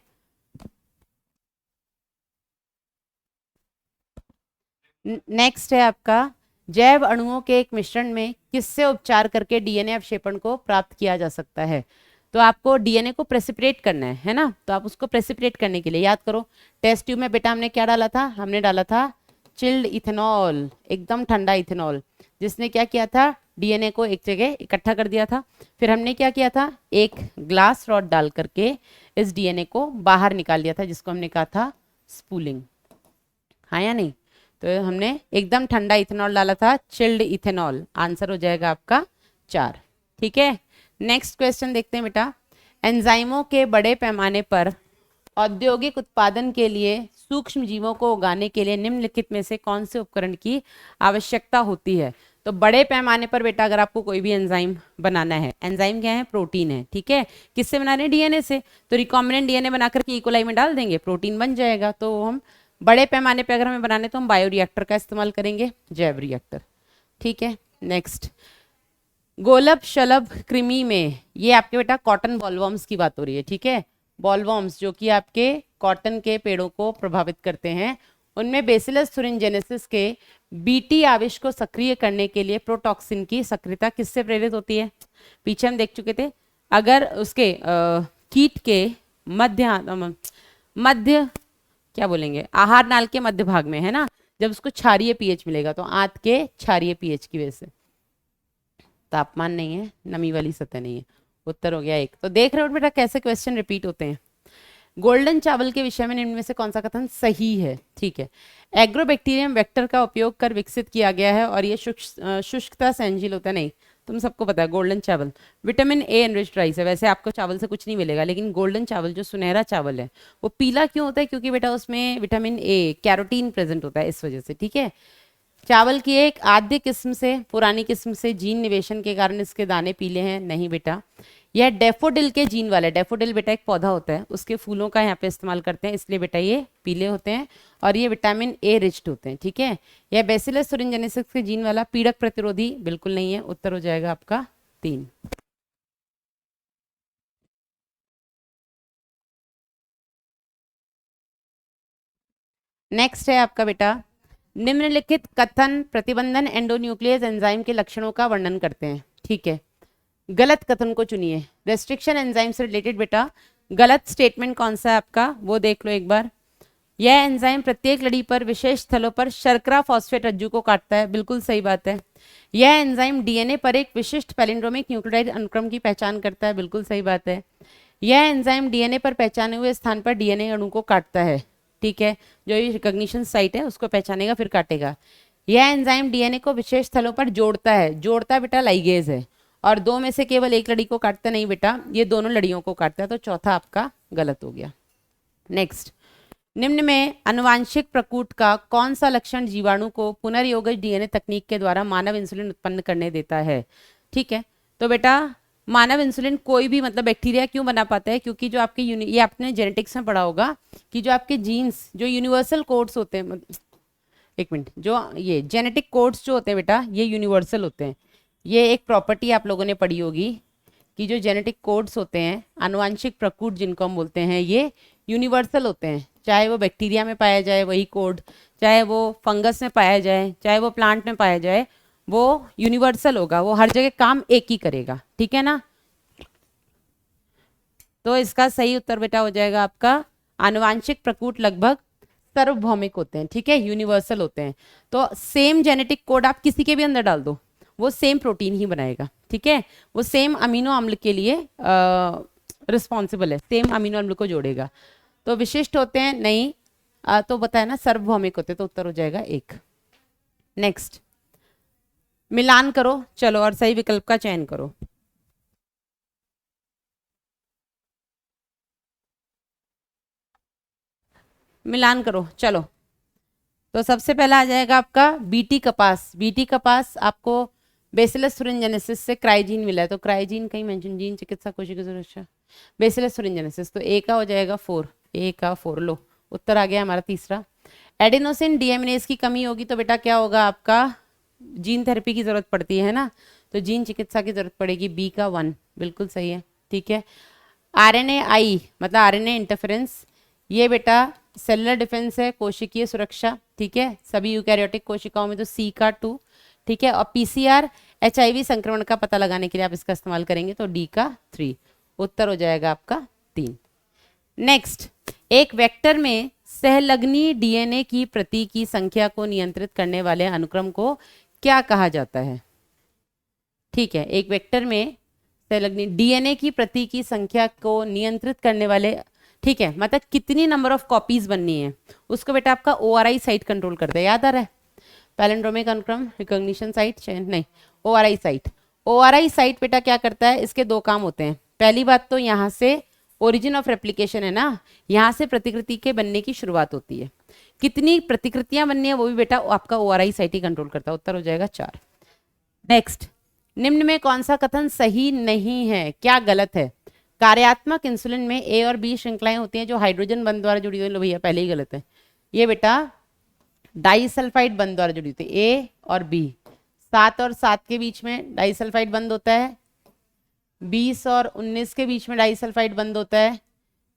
नेक्स्ट है आपका, जैव अणुओं के एक मिश्रण में किससे उपचार करके डीएनए अवक्षेपण को प्राप्त किया जा सकता है, तो आपको डीएनए को प्रेसिपिटेट करना है ना, तो आप उसको प्रेसिपिटेट करने के लिए याद करो, टेस्ट ट्यूब में बेटा हमने क्या डाला था, हमने डाला था चिल्ड इथेनॉल, एकदम ठंडा इथेनॉल, जिसने क्या किया था, डीएनए को एक जगह इकट्ठा कर दिया था। फिर हमने क्या किया था, एक ग्लास रॉड डाल करके इस डीएनए को बाहर निकाल लिया था, जिसको हमने कहा था स्पूलिंग, हाँ या नहीं, तो हमने एकदम ठंडा इथेनॉल डाला था, चिल्ड इथेनॉल, आंसर हो जाएगा आपका 4, ठीक है। नेक्स्ट क्वेश्चन देखते हैं बेटा, एंजाइमों के बड़े पैमाने पर औद्योगिक उत्पादन के लिए सूक्ष्म जीवों को उगाने के लिए निम्नलिखित में से कौन से उपकरण की आवश्यकता होती है, तो बड़े पैमाने पर बेटा अगर आपको कोई भी एंजाइम बनाना है, एंजाइम क्या है, प्रोटीन है, ठीक है, किससे बना रहे हैं, डीएनए से, तो रिकॉम्बिनेंट डीएनए बनाकर के इकोलाई में डाल देंगे, प्रोटीन बन जाएगा। तो हम बड़े पैमाने पर अगर हमें बनाने तो हम बायोरिएक्टर का इस्तेमाल करेंगे, जैव रिएक्टर, ठीक है। नेक्स्ट, गोलब शलभ कृमि में, ये आपके बेटा कॉटन बॉलवर्म्स की बात हो रही है, ठीक है, बॉलवर्म्स जो कि आपके कॉटन के पेड़ों को प्रभावित करते हैं, उनमें बेसिलस thuringiensis के बीटी आविश को सक्रिय करने के लिए प्रोटॉक्सिन की सक्रियता किससे प्रेरित होती है, पीछे हम देख चुके थे, अगर उसके कीट के मध्य क्या बोलेंगे, आहार नाल के मध्य भाग में है ना, जब उसको क्षारीय पीएच मिलेगा, तो आंत के क्षारीय पीएच की वजह से, तापमान नहीं है, नमी वाली सतह नहीं है, उत्तर हो गया एक। तो देख रहे हो बेटा कैसे क्वेश्चन रिपीट होते हैं। गोल्डन चावल के विषय में निम्न में से कौन सा कथन सही है, ठीक है, एग्रोबैक्टीरियम वेक्टर का उपयोग कर विकसित किया गया है और ये शुष्कता सहनशील होता है, नहीं, तुम सबको पता है गोल्डन चावल विटामिन ए एनरिच्ड राइस है, वैसे आपको चावल से कुछ नहीं मिलेगा, लेकिन गोल्डन चावल जो सुनहरा चावल है वो पीला क्यों होता है, क्योंकि बेटा उसमें विटामिन ए कैरोटीन प्रेजेंट होता है, इस वजह से, ठीक है। चावल की एक आद्य किस्म से, पुरानी किस्म से जीन निवेशन के कारण इसके दाने पीले हैं, नहीं बेटा, यह डैफोडिल के जीन वाला है, डैफोडिल बेटा एक पौधा होता है, उसके फूलों का यहाँ पे इस्तेमाल करते हैं, इसलिए बेटा ये पीले होते हैं और ये विटामिन ए रिच्ड होते हैं, ठीक है। यह बेसिलस thuringiensis के जीन वाला पीड़क प्रतिरोधी बिल्कुल नहीं है, उत्तर हो जाएगा आपका 3। नेक्स्ट है आपका बेटा, निम्नलिखित कथन प्रतिबंधन एंडोन्यूक्लियस एंजाइम के लक्षणों का वर्णन करते हैं, ठीक है। गलत कथन को चुनिए। रेस्ट्रिक्शन एंजाइम से रिलेटेड बेटा गलत स्टेटमेंट कौन सा है आपका, वो देख लो एक बार। यह एंजाइम प्रत्येक लड़ी पर विशेष स्थलों पर शर्करा फॉस्फेट रज्जु को काटता है, बिल्कुल सही बात है। यह एंजाइम डीएनए पर एक विशिष्ट पैलिंड्रोमिक न्यूक्लियोटाइड अनुक्रम की पहचान करता है, बिल्कुल सही बात है। यह एंजाइम डीएनए पर पहचाने हुए स्थान पर डीएनए अणु को काटता है, ठीक है, जो ये रिकॉग्निशन साइट है उसको पहचानेगा फिर काटेगा। यह एंजाइम डीएनए को विशेष स्थलों पर जोड़ता है, जोड़ता बेटा लाइगेज है, और दो में से केवल एक लड़ी को काटता नहीं बेटा, ये दोनों लड़ियों को काटता है, तो चौथा आपका गलत हो गया। नेक्स्ट, निम्न में अनुवांशिक प्रकूट का कौन सा लक्षण जीवाणु को पुनर्योगज डीएनए तकनीक के द्वारा मानव इंसुलिन उत्पन्न करने देता है? ठीक है, तो बेटा मानव इंसुलिन कोई भी मतलब बैक्टीरिया क्यों बना पाता है, क्योंकि जो आपके ये आपने जेनेटिक्स में पढ़ा होगा कि जो आपके जीन्स जो यूनिवर्सल कोड्स होते हैं, एक मिनट, जो ये जेनेटिक कोड्स जो होते हैं बेटा ये यूनिवर्सल होते हैं। ये एक प्रॉपर्टी आप लोगों ने पढ़ी होगी कि जो जेनेटिक कोड्स होते हैं आनुवांशिक प्रकूट जिनको हम बोलते हैं, ये यूनिवर्सल होते हैं, चाहे वो बैक्टीरिया में पाया जाए वही कोड, चाहे वो फंगस में पाया जाए, चाहे वो प्लांट में पाया जाए, वो यूनिवर्सल होगा, वो हर जगह काम एक ही करेगा, ठीक है ना। तो इसका सही उत्तर बेटा हो जाएगा आपका आनुवांशिक प्रकूट लगभग सार्वभौमिक होते हैं, ठीक है, यूनिवर्सल होते हैं। तो सेम जेनेटिक कोड आप किसी के भी अंदर डाल दो, वो सेम प्रोटीन ही बनाएगा, ठीक है, वो सेम अमीनो अम्ल के लिए रिस्पॉन्सिबल है, सेम अमीनो अम्ल को जोड़ेगा। तो विशिष्ट होते हैं नहीं, तो बताया ना सार्वभौमिक होते, तो उत्तर हो जाएगा एक। नेक्स्ट, मिलान करो चलो और सही विकल्प का चयन करो। मिलान करो चलो। तो सबसे पहला आ जाएगा आपका बीटी कपास। बीटी कपास आपको बेसिलस thuringiensis से क्राइजीन मिला है, तो क्राइजीन कहीं मेंशन, जीन चिकित्सा कोशिका सुरक्षा, बेसिलस thuringiensis, तो ए का हो जाएगा 4, ए का 4। लो उत्तर आ गया हमारा तीसरा। एडेनोसिन डीएमिनेज की कमी होगी तो बेटा क्या होगा आपका, जीन थेरेपी की जरूरत पड़ती है ना, तो जीन चिकित्सा की जरूरत पड़ेगी, बी का 1 बिल्कुल सही है, ठीक है। आरएनए आई मतलब आरएनए इंटरफेरेंस, ये बेटा सेलुलर डिफेंस है, कोशिकीय सुरक्षा, ठीक है, सभी यूकैरियोटिक कोशिकाओं में, तो सी का 2, ठीक है। और पीसीआर एचआईवी संक्रमण का पता लगाने के लिए आप इसका इस्तेमाल करेंगे, तो डी का 3, उत्तर हो जाएगा आपका 3। नेक्स्ट, एक वेक्टर में सहलग्नी डीएनए की प्रति की संख्या को नियंत्रित करने वाले अनुक्रम को क्या कहा जाता है? ठीक है, एक वेक्टर में सहलग्नी डीएनए की प्रति की संख्या को नियंत्रित करने वाले, ठीक है, मतलब कितनी नंबर ऑफ कॉपीज बननी है उसको बेटा आपका ओआरआई साइट कंट्रोल करता है, याद आ रहा है, पैलिंड्रोमिक अनुक्रम रिकॉग्निशन साइट चयन नहीं, ओआरआई साइट। ओआरआई साइट बेटा क्या करता है, इसके दो काम होते हैं। पहली बात तो यहाँ से ओरिजिन ऑफ रेप्लिकेशन है ना, यहाँ से प्रतिकृति के बनने की शुरुआत होती है, कितनी प्रतिकृतियां बननी है वो भी बेटा आपका ओआरआई साइट ही कंट्रोल करता है, उत्तर हो जाएगा 4। नेक्स्ट, निम्न में कौन सा कथन सही नहीं है, क्या गलत है? कार्यात्मक इंसुलिन में ए और बी श्रृंखलाएं होती हैं जो हाइड्रोजन बंध द्वारा जुड़ी हुई, लो भैया पहले ही गलत है, ये बेटा डाइसल्फाइड बंध द्वारा जुड़ी होती है, ए और बी, 7 और 7 के बीच में डाइसल्फाइड बंध होता है, 20 और 19 के बीच में डाइसल्फाइड बंध होता है,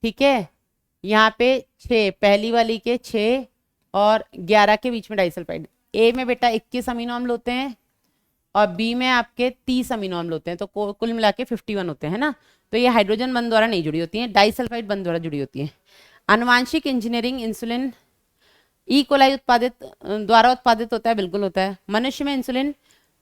ठीक है। यहाँ पे 6 पहली वाली के 6 और 11 के बीच में डाइसल्फाइड, ए में बेटा 21 अमीनो अम्ल होते हैं और बी में आपके 30 अमीनो अम्ल होते हैं, तो कुल मिला के 51 होते हैं ना, तो ये हाइड्रोजन बंध द्वारा नहीं जुड़ी होती है, डाइसल्फाइड बंध द्वारा जुड़ी होती है। आनुवांशिक इंजीनियरिंग इंसुलिन ई कोलाई उत्पादित द्वारा उत्पादित होता है, बिल्कुल होता है। मनुष्य में इंसुलिन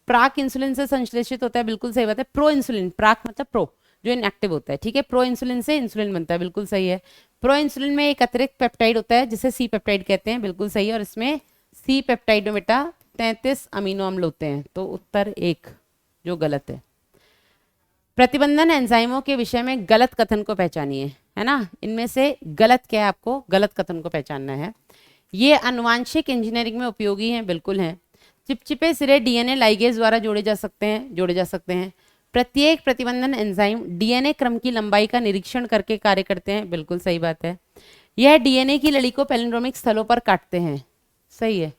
प्राक इंसुलिन से संश्लेषित होता है, बिल्कुल सही बात है। प्रो इंसुलिन, प्राक मतलब प्रो जो इनएक्टिव होता है, ठीक है, प्रो इंसुलिन से इंसुलिन बनता है, बिल्कुल सही है। प्रो इंसुलिन में एक अतिरिक्त पेप्टाइड होता है जिसे सी पेप्टाइड कहते हैं, बिल्कुल सही है, और इसमें सी पेप्टाइड में बेटा 33 अमीनो अम्ल होते हैं, तो उत्तर 1 जो गलत है। प्रतिबंधन एंजाइमों के विषय में गलत कथन को पहचानिए, है ना, इनमें से गलत क्या है, आपको गलत कथन को पहचानना है। ये आनुवांशिक इंजीनियरिंग में उपयोगी हैं, बिल्कुल हैं। चिपचिपे सिरे डीएनए लाइगेज द्वारा जोड़े जा सकते हैं। प्रत्येक प्रतिबंधन एंजाइम डीएनए क्रम की लंबाई का निरीक्षण करके कार्य करते हैं, बिल्कुल सही बात है। यह डीएनए की लड़ी को पैलिंड्रोमिक स्थलों पर काटते हैं, सही है।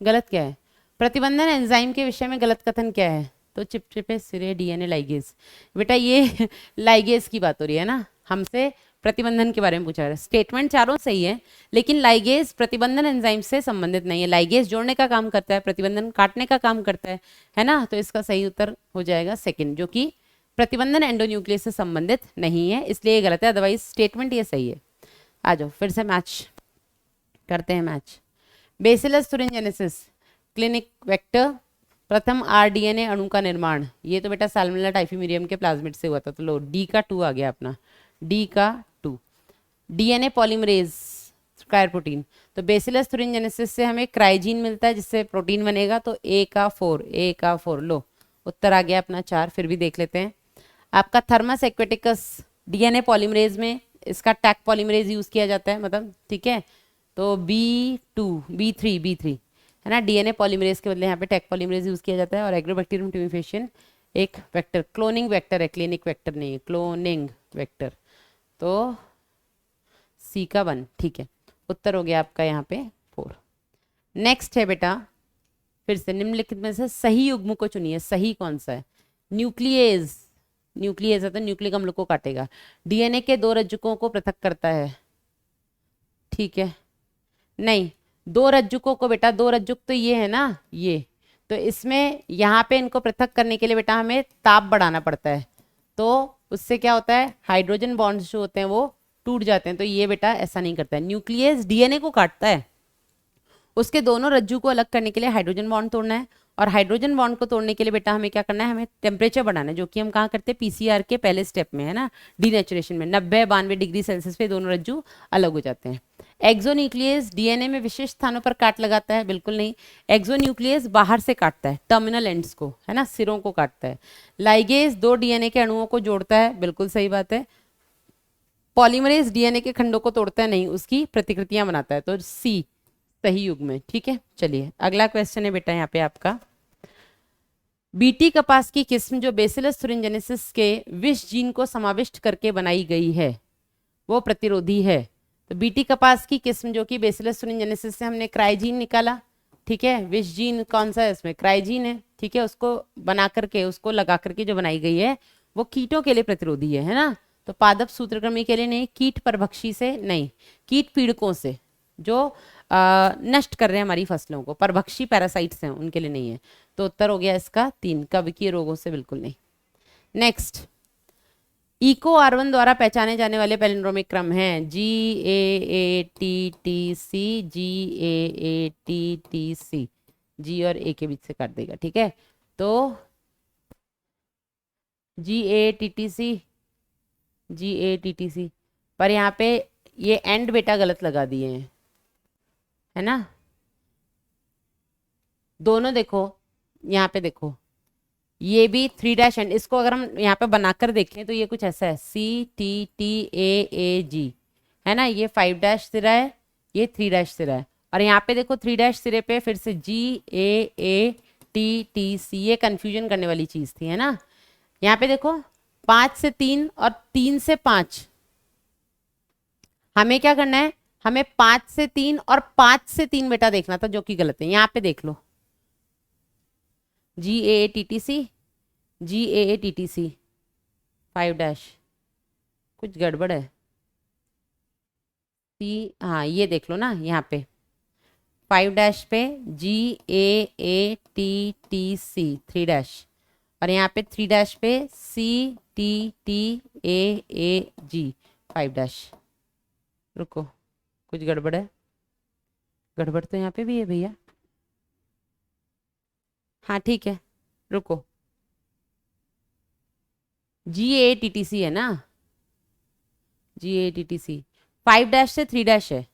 गलत क्या है? प्रतिबंधन एंजाइम के विषय में गलत कथन क्या है? तो चिपचिपे सिरे डीएनए लाइगेज, बेटा ये लाइगेज की बात हो रही है ना, हमसे प्रतिबंधन के बारे में पूछा है। स्टेटमेंट चारों सही है, लेकिन लाइगेज प्रतिबंधन एंजाइम से संबंधित नहीं है। लाइगेज जोड़ने का काम करता है, प्रतिबंधन काटने का काम करता है ना, तो इसका सही उत्तर हो जाएगा सेकंड, जो कि प्रतिबंधन एंडोन्यूक्लियस से संबंधित नहीं है, इसलिए ये गलत है, अदरवाइज स्टेटमेंट ये सही है। आ जाओ फिर से मैच करते हैं match. Bacillus thuringiensis clinic vector, प्रथम आरडीएनए अणु का निर्माण, ये तो बेटा साल्मोनेला टाइफीमीरियम के प्लाज्मिड से हुआ था, तो लो डी का 2 आ गया अपना, डी का 2। डीएनए पॉलीमरेज क्रायर प्रोटीन, तो बेसिलस thuringiensis से हमें क्राइजीन मिलता है जिससे प्रोटीन बनेगा, तो ए का 4, ए का 4, लो उत्तर आ गया अपना 4। फिर भी देख लेते हैं आपका थर्मस एक्वेटिकस, डीएनए पॉलीमरेज में इसका टैक पॉलीमरेज यूज किया जाता है, मतलब ठीक है, तो B2 B3 है ना, डीएनए पॉलीमरेज के बदले यहाँ पे टैक पॉलीमरेज यूज किया जाता है। और एग्रोबैक्टीरियम ट्यूमिफेशियन एक वेक्टर, क्लोनिंग वेक्टर है, क्लिनिक वेक्टर नहीं है, क्लोनिंग वेक्टर, तो सी का 1, ठीक है, उत्तर हो गया आपका यहाँ पे 4। नेक्स्ट है बेटा, फिर से निम्नलिखित में से सही युग्म को चुनिए, सही कौन सा है? न्यूक्लियेज, न्यूक्लियेज है तो न्यूक्लिक अम्ल को काटेगा, डीएनए के 2 रज्जुकों को पृथक करता है, ठीक है, नहीं 2 रज्जुकों को बेटा, 2 रज्जुक तो ये है ना, ये तो इसमें यहाँ पे इनको पृथक करने के लिए बेटा हमें ताप बढ़ाना पड़ता है, तो उससे क्या होता है, हाइड्रोजन बॉन्ड्स जो होते हैं वो टूट जाते हैं, तो ये बेटा ऐसा नहीं करता है। न्यूक्लियस डीएनए को काटता है, उसके दोनों रज्जु को अलग करने के लिए हाइड्रोजन बॉन्ड तोड़ना है, और हाइड्रोजन बॉन्ड को तोड़ने के लिए बेटा हमें क्या करना है, हमें टेम्परेचर बढ़ाना है, जो कि हम कहाँ करते हैं, पीसीआर के पहले स्टेप में है ना, डीनेचुरेशन में 90-92 डिग्री सेल्सियस पे दोनों रज्जु अलग हो जाते हैं। एक्सोन्यूक्लियस डीएनए में विशेष स्थानों पर काट लगाता है, बिल्कुल नहीं, एक्सोन्यूक्लियस बाहर से काटता है, टर्मिनल एंड्स को, है ना, सिरों को काटता है। लाइगेज 2 डीएनए के अणुओं को जोड़ता है, बिल्कुल सही बात है। पॉलीमरेज डीएनए के खंडों को तोड़ता है, नहीं, उसकी प्रतिकृतियां बनाता है, तो सी सही युग्म है, ठीक है। चलिए अगला क्वेश्चन है बेटा यहाँ पे आपका, बीटी कपास की किस्म जो बेसिलस thuringiensis के विष जीन को समाविष्ट करके बनाई गई है वो प्रतिरोधी है। तो बीटी कपास की किस्म जो कि बेसिलस thuringiensis से हमने क्राइजीन निकाला, ठीक है, विष जीन कौन सा है इसमें, क्राइजीन है, ठीक है, उसको बना करके, उसको लगा करके जो बनाई गई है वो कीटों के लिए प्रतिरोधी है ना, तो पादप सूत्रकृमि के लिए नहीं, कीट परभक्षी से नहीं, कीट पीड़कों से जो नष्ट कर रहे हैं हमारी फसलों को, परभक्षी पैरासाइट्स हैं उनके लिए नहीं है, तो उत्तर हो गया इसका 3, कवकीय रोगों से बिल्कुल नहीं। नेक्स्ट, इको आर1 द्वारा पहचाने जाने वाले पैलिंड्रोमिक क्रम हैं GAATTC, GAATTC, जी और ए के बीच से काट देगा, ठीक है, तो GATTC पर यहाँ पे ये एंड बेटा गलत लगा दिए हैं, है ना, दोनों देखो, यहाँ पे देखो, ये भी 3 एंड, इसको अगर हम यहाँ पे बनाकर देखें तो ये कुछ ऐसा है, CTTAAG, है ना, ये 5 सिरा है, ये 3 सिरा है, और यहाँ पे देखो 3 सिरे पे फिर से GAATTC, ये कंफ्यूजन करने वाली चीज थी, है ना। यहाँ पे देखो 5 से 3 और 3 से 5, हमें क्या करना है, हमें 5 से 3 और 5 से 3 बेटा देखना था, जो कि गलत है। यहाँ पे देख लो GAATTC 5 कुछ गड़बड़ है, सी, हाँ ये देख लो ना, यहाँ पे 5 पे GAATTC 3 और यहाँ पे 3 पे CTTAAG 5। रुको, कुछ गड़बड़ है, गड़बड़ तो यहाँ पे भी है भैया, हाँ ठीक है, रुको, GAATTC है ना, GAATTC 5 से 3 है,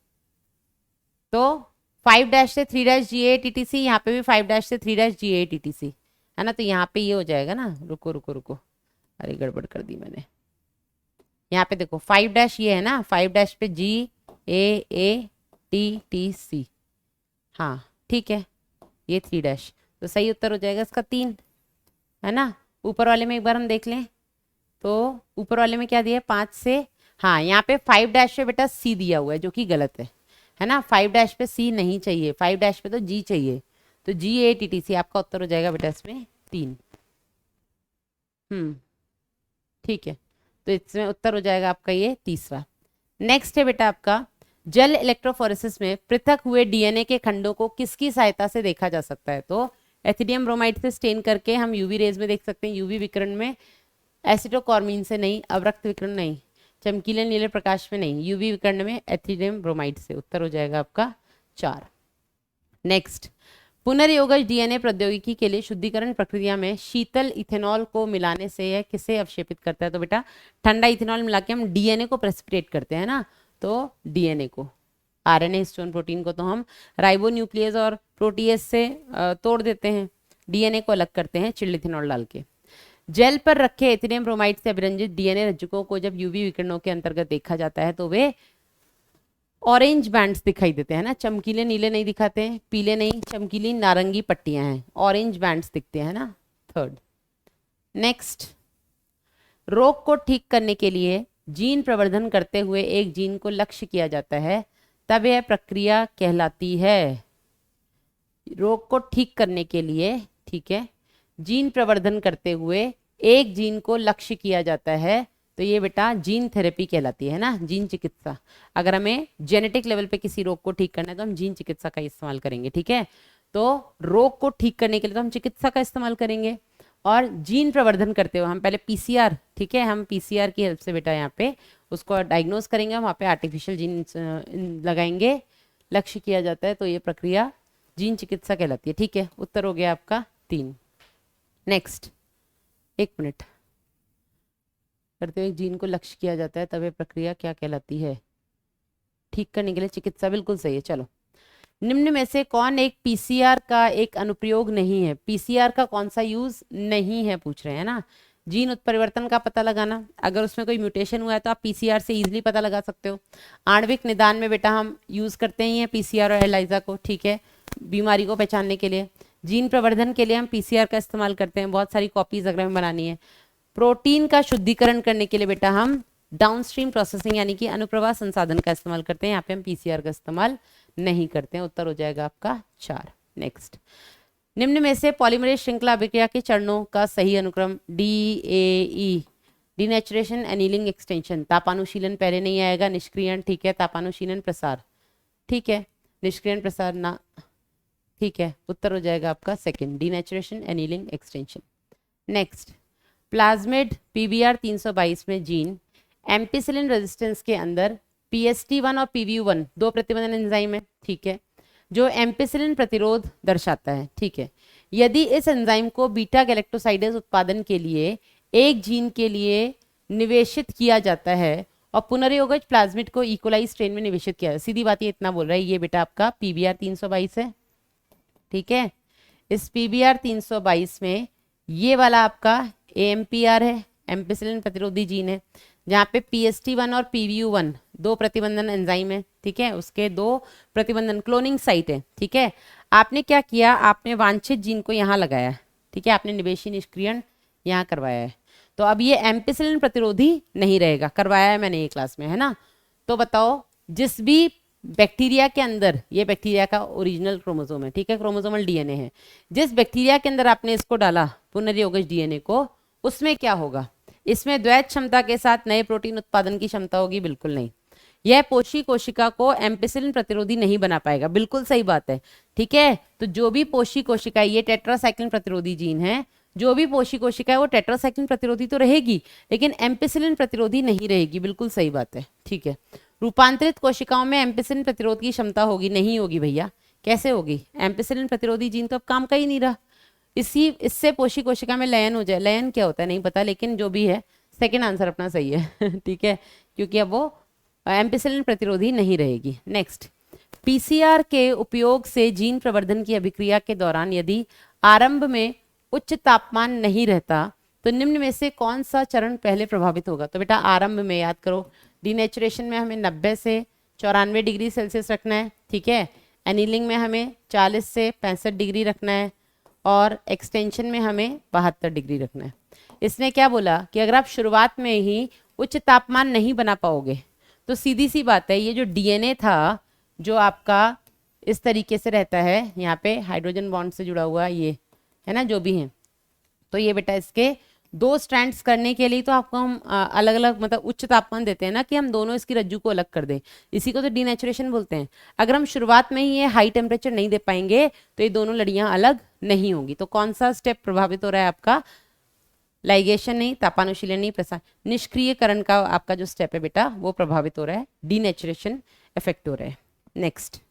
तो 5 से 3 GAATTC, यहाँ पे भी 5 से 3 GAATTC है ना, तो यहाँ पे ये हो जाएगा ना, रुको रुको रुको, अरे गड़बड़ कर दी मैंने, यहाँ पे देखो 5 ये है ना, 5 पे GAATTC, हाँ ठीक है, ये 3 तो सही उत्तर हो जाएगा इसका 3, है ना। ऊपर वाले में एक बार हम देख लें, तो ऊपर वाले में क्या दिया है, 5 से, हाँ यहाँ पे 5 पे बेटा C दिया हुआ है, जो कि गलत है ना, 5 पे C नहीं चाहिए, 5 पे तो G चाहिए, तो GAATTC आपका उत्तर हो जाएगा बेटा इसमें 3। ठीक है, तो इसमें उत्तर हो जाएगा आपका ये तीसरा। नेक्स्ट है बेटा आपका, जल इलेक्ट्रोफोरेसिस में पृथक हुए डीएनए के खंडों को किसकी सहायता से देखा जा सकता है, तो एथिडियम ब्रोमाइड से स्टेन करके हम यूवी रेज में देख सकते हैं, यूवी विकिरण में एसिटोकॉर्मीन से नहीं, अवरक्त विकिरण नहीं, चमकीले नीले प्रकाश में नहीं, यूवी विकिरण में एथिलीन ब्रोमाइड से। उत्तर हो जाएगा आपका 4। नेक्स्ट, पुनर्योगज डीएनए प्रौद्योगिकी के लिए शुद्धिकरण प्रक्रिया में शीतल इथेनॉल को मिलाने से यह किसे अवशेपित करता है? तो बेटा ठंडा इथेनॉल मिला के हम डीएनए को प्रेसिपिटेट करते हैं ना, तो डीएनए को, आरएनए हिस्टोन प्रोटीन को तो हम राइबोन्यूक्लियस और प्रोटीएस से तोड़ देते हैं, डीएनए को अलग करते हैं चिल्ड इथेनॉल डाल के। जेल पर रखे एथिलीन ब्रोमाइड से अभिरंजित डीएनए रज्जुकों को जब यूवी विकिरणों के अंतर्गत देखा जाता है तो वे ऑरेंज बैंड्स दिखाई देते हैं ना, चमकीले नीले नहीं दिखाते हैं, पीले नहीं, चमकीली नारंगी पट्टियां हैं, ऑरेंज बैंड्स दिखते हैं ना। 3rd, नेक्स्ट, रोग को ठीक करने के लिए जीन प्रवर्धन करते हुए एक जीन को लक्ष्य किया जाता है, तब यह प्रक्रिया कहलाती है। रोग को ठीक करने के लिए, ठीक है, जीन प्रवर्धन करते हुए एक जीन को लक्ष्य किया जाता है, तो ये बेटा जीन थेरेपी कहलाती है ना, जीन चिकित्सा। अगर हमें जेनेटिक लेवल पे किसी रोग को ठीक करना है तो हम जीन चिकित्सा का इस्तेमाल करेंगे, ठीक है। तो रोग को ठीक करने के लिए तो हम चिकित्सा का इस्तेमाल करेंगे, और जीन प्रवर्धन करते हुए हम पहले पीसीआर, ठीक है, हम पीसीआर की हेल्प से बेटा यहाँ पे उसको डायग्नोज करेंगे, वहाँ पे आर्टिफिशियल जीन लगाएंगे, लक्ष्य किया जाता है, तो ये प्रक्रिया जीन चिकित्सा कहलाती है, ठीक है। उत्तर हो गया आपका 3। नेक्स्ट, 1 मिनट, करते हुए जीन को लक्ष्य किया जाता है तब यह प्रक्रिया क्या कहलाती है? ठीक करने के लिए चिकित्सा, बिल्कुल सही है। चलो, निम्न में से कौन एक पीसीआर का एक अनुप्रयोग नहीं है? पीसीआर का कौन सा यूज नहीं है पूछ रहे हैं ना। जीन उत्परिवर्तन का पता लगाना, अगर उसमें कोई म्यूटेशन हुआ है तो आप पीसीआर से इजीली पता लगा सकते हो। आणविक निदान में बेटा हम यूज करते ही हैं पीसीआर और एलाइजा को, ठीक है, बीमारी को पहचानने के लिए। जीन प्रवर्धन के लिए हम पीसीआर का इस्तेमाल करते हैं, बहुत सारी कॉपीज अगर हमें बनानी है। प्रोटीन का शुद्धिकरण करने के लिए बेटा हम डाउनस्ट्रीम प्रोसेसिंग यानी कि अनुप्रवाह संसाधन का इस्तेमाल करते हैं, यहाँ पे हम पीसीआर का इस्तेमाल नहीं करते हैं। उत्तर हो जाएगा आपका 4। नेक्स्ट, निम्न में से पॉलीमरेज श्रृंखला अभिक्रिया के चरणों का सही अनुक्रम DAE, डिनेचुरेशन, एनीलिंग, एक्सटेंशन। तापानुशीलन पहले नहीं आएगा, निष्क्रियण, ठीक है, तापानुशीलन प्रसार, ठीक है, निष्क्रियण प्रसार ना, ठीक है। उत्तर हो जाएगा आपका 2nd, denaturation, annealing, extension. Next, plasmid PBR 322 में जीन एम्पिसिलिन रेजिस्टेंस के अंदर PST1 और PVU1 2 प्रतिबंधन एंजाइम है, ठीक है, जो एम्पिसिलिन प्रतिरोध दर्शाता है, ठीक है। यदि इस एंजाइम को बीटा गैलेक्टोसाइडेज उत्पादन के लिए एक जीन के लिए निवेशित किया जाता है और पुनर्योगज प्लाज्मिड को इकोलाई स्ट्रेन में निवेशित किया, सीधी बात ये इतना बोल रहा है, ये बेटा आपका PBR 322 है, ठीक है। इस PBR 322 में ये वाला आपका AMPR है, एम्पिसिलिन प्रतिरोधी जीन है, जहाँ पे PST1 और PVU1 2 प्रतिबंधन एंजाइम है, ठीक है, उसके 2 प्रतिबंधन क्लोनिंग साइट है, ठीक है। आपने क्या किया, आपने वांछित जीन को यहाँ लगाया, ठीक है, आपने निवेशी निष्क्रियण यहाँ करवाया है, तो अब ये एम्पिसिलिन प्रतिरोधी नहीं रहेगा, करवाया है मैंने ये क्लास में, है ना। तो बताओ, जिस भी बैक्टीरिया के अंदर, ये बैक्टीरिया का ओरिजिनल क्रोमोसोम है, ठीक है, क्रोमोसोमल डीएनए है, जिस बैक्टीरिया के अंदर आपने इसको डाला पुनर्योगज डीएनए को, उसमें क्या होगा? इसमें द्वैत क्षमता के साथ नए प्रोटीन उत्पादन की क्षमता होगी? बिल्कुल नहीं। यह पोषी कोशिका को एम्पिसिलिन प्रतिरोधी नहीं बना पाएगा, बिल्कुल सही बात है, ठीक है। तो जो भी पोषी कोशिका, ये टेट्रासाइक्लिन प्रतिरोधी जीन है, जो भी पोषी कोशिका है वो टेट्रासाइक्लिन प्रतिरोधी तो रहेगी लेकिन एम्पिसिलिन प्रतिरोधी नहीं रहेगी, बिल्कुल सही बात है, ठीक है। रूपांतरित कोशिकाओं में एम्पिसिलिन प्रतिरोध की क्षमता होगी? नहीं होगी भैया, कैसे होगी? एम्पिसिलिन प्रतिरोधी जीन तो अब काम का ही नहीं रहा, इससे पोषी कोशिका में लयन हो जाए। लयन क्या होता है नहीं पता, लेकिन जो भी है 2nd आंसर अपना सही है ठीक है, क्योंकि अब वो एम्पिसिलिन प्रतिरोधी नहीं रहेगी। नेक्स्ट, पीसीआर के उपयोग से जीन प्रवर्धन की अभिक्रिया के दौरान यदि आरंभ में उच्च तापमान नहीं रहता तो निम्न में से कौन सा चरण पहले प्रभावित होगा? तो बेटा आरंभ में याद करो, डिनेचुरेशन में हमें 90 से 94 डिग्री सेल्सियस रखना है, ठीक है, एनीलिंग में हमें 40 से 65 डिग्री रखना है, और एक्सटेंशन में हमें 72 डिग्री रखना है। इसने क्या बोला कि अगर आप शुरुआत में ही उच्च तापमान नहीं बना पाओगे तो सीधी सी बात है, ये जो डीएनए था जो आपका इस तरीके से रहता है, यहाँ पे हाइड्रोजन बॉन्ड से जुड़ा हुआ ये है ना, जो भी है, तो ये बेटा इसके 2 स्ट्रैंड्स करने के लिए तो आपको हम अलग अलग मतलब उच्च तापमान देते हैं ना, कि हम दोनों इसकी रज्जू को अलग कर दें, इसी को तो डीनेचुरेशन बोलते हैं। अगर हम शुरुआत में ही ये हाई टेम्परेचर नहीं दे पाएंगे तो ये दोनों लड़ियां अलग नहीं होंगी। तो कौन सा स्टेप प्रभावित हो रहा है आपका? लाइगेशन नहीं, तापानुशीलन नहीं, प्रसार, निष्क्रियकरण का आपका जो स्टेप है बेटा वो प्रभावित हो रहा है, डीनेचुरेशन इफेक्ट हो रहा है। नेक्स्ट,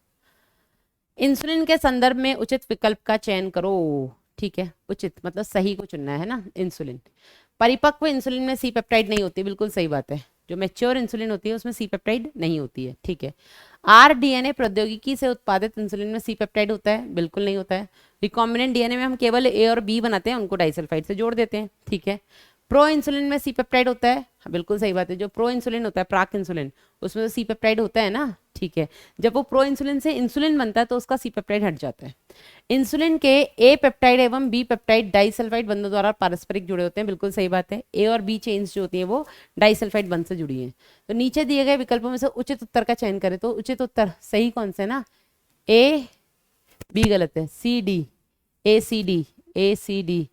इंसुलिन के संदर्भ में उचित विकल्प का चयन करो। ठीक है, उचित मतलब सही को चुनना है ना। इंसुलिन, परिपक्व इंसुलिन में सी पेप्टाइड नहीं होती, बिल्कुल सही बात है। जो मैच्योर इंसुलिन होती है उसमें सी पेप्टाइड नहीं होती है। ठीक है, आरडीएनए प्रौद्योगिकी से उत्पादित इंसुलिन में सी पेप्टाइड होता है, बिल्कुल नहीं होता है। रिकॉम्बिनेंट डीएनए में हम केवल ए और बी बनाते हैं, उनको डाइसल्फाइड से जोड़ देते हैं। ठीक है, प्रो इंसुलिन में सी पेप्टाइड होता है, हाँ, बिल्कुल सही बात है। जो प्रो इंसुलिन होता है, प्राक इंसुलिन, उसमें तो सी पेप्टाइड होता है ना। ठीक है, जब वो प्रो इंसुलिन से इंसुलिन बनता है तो उसका सी पेप्टाइड हट जाता है। इंसुलिन के ए पेप्टाइड एवं बी पेप्टाइड डाइसल्फाइड बंधों द्वारा पारस्परिक जुड़े होते हैं, बिल्कुल सही बात है। ए और बी चेन्स जो होती है वो डाइसल्फाइड बंध से जुड़ी है। तो नीचे दिए गए विकल्पों में से उचित उत्तर का चयन करें, तो उचित उत्तर सही कौन सा है ना, ए, बी गलत है, सी डी, ए सी डी, ए सी डी,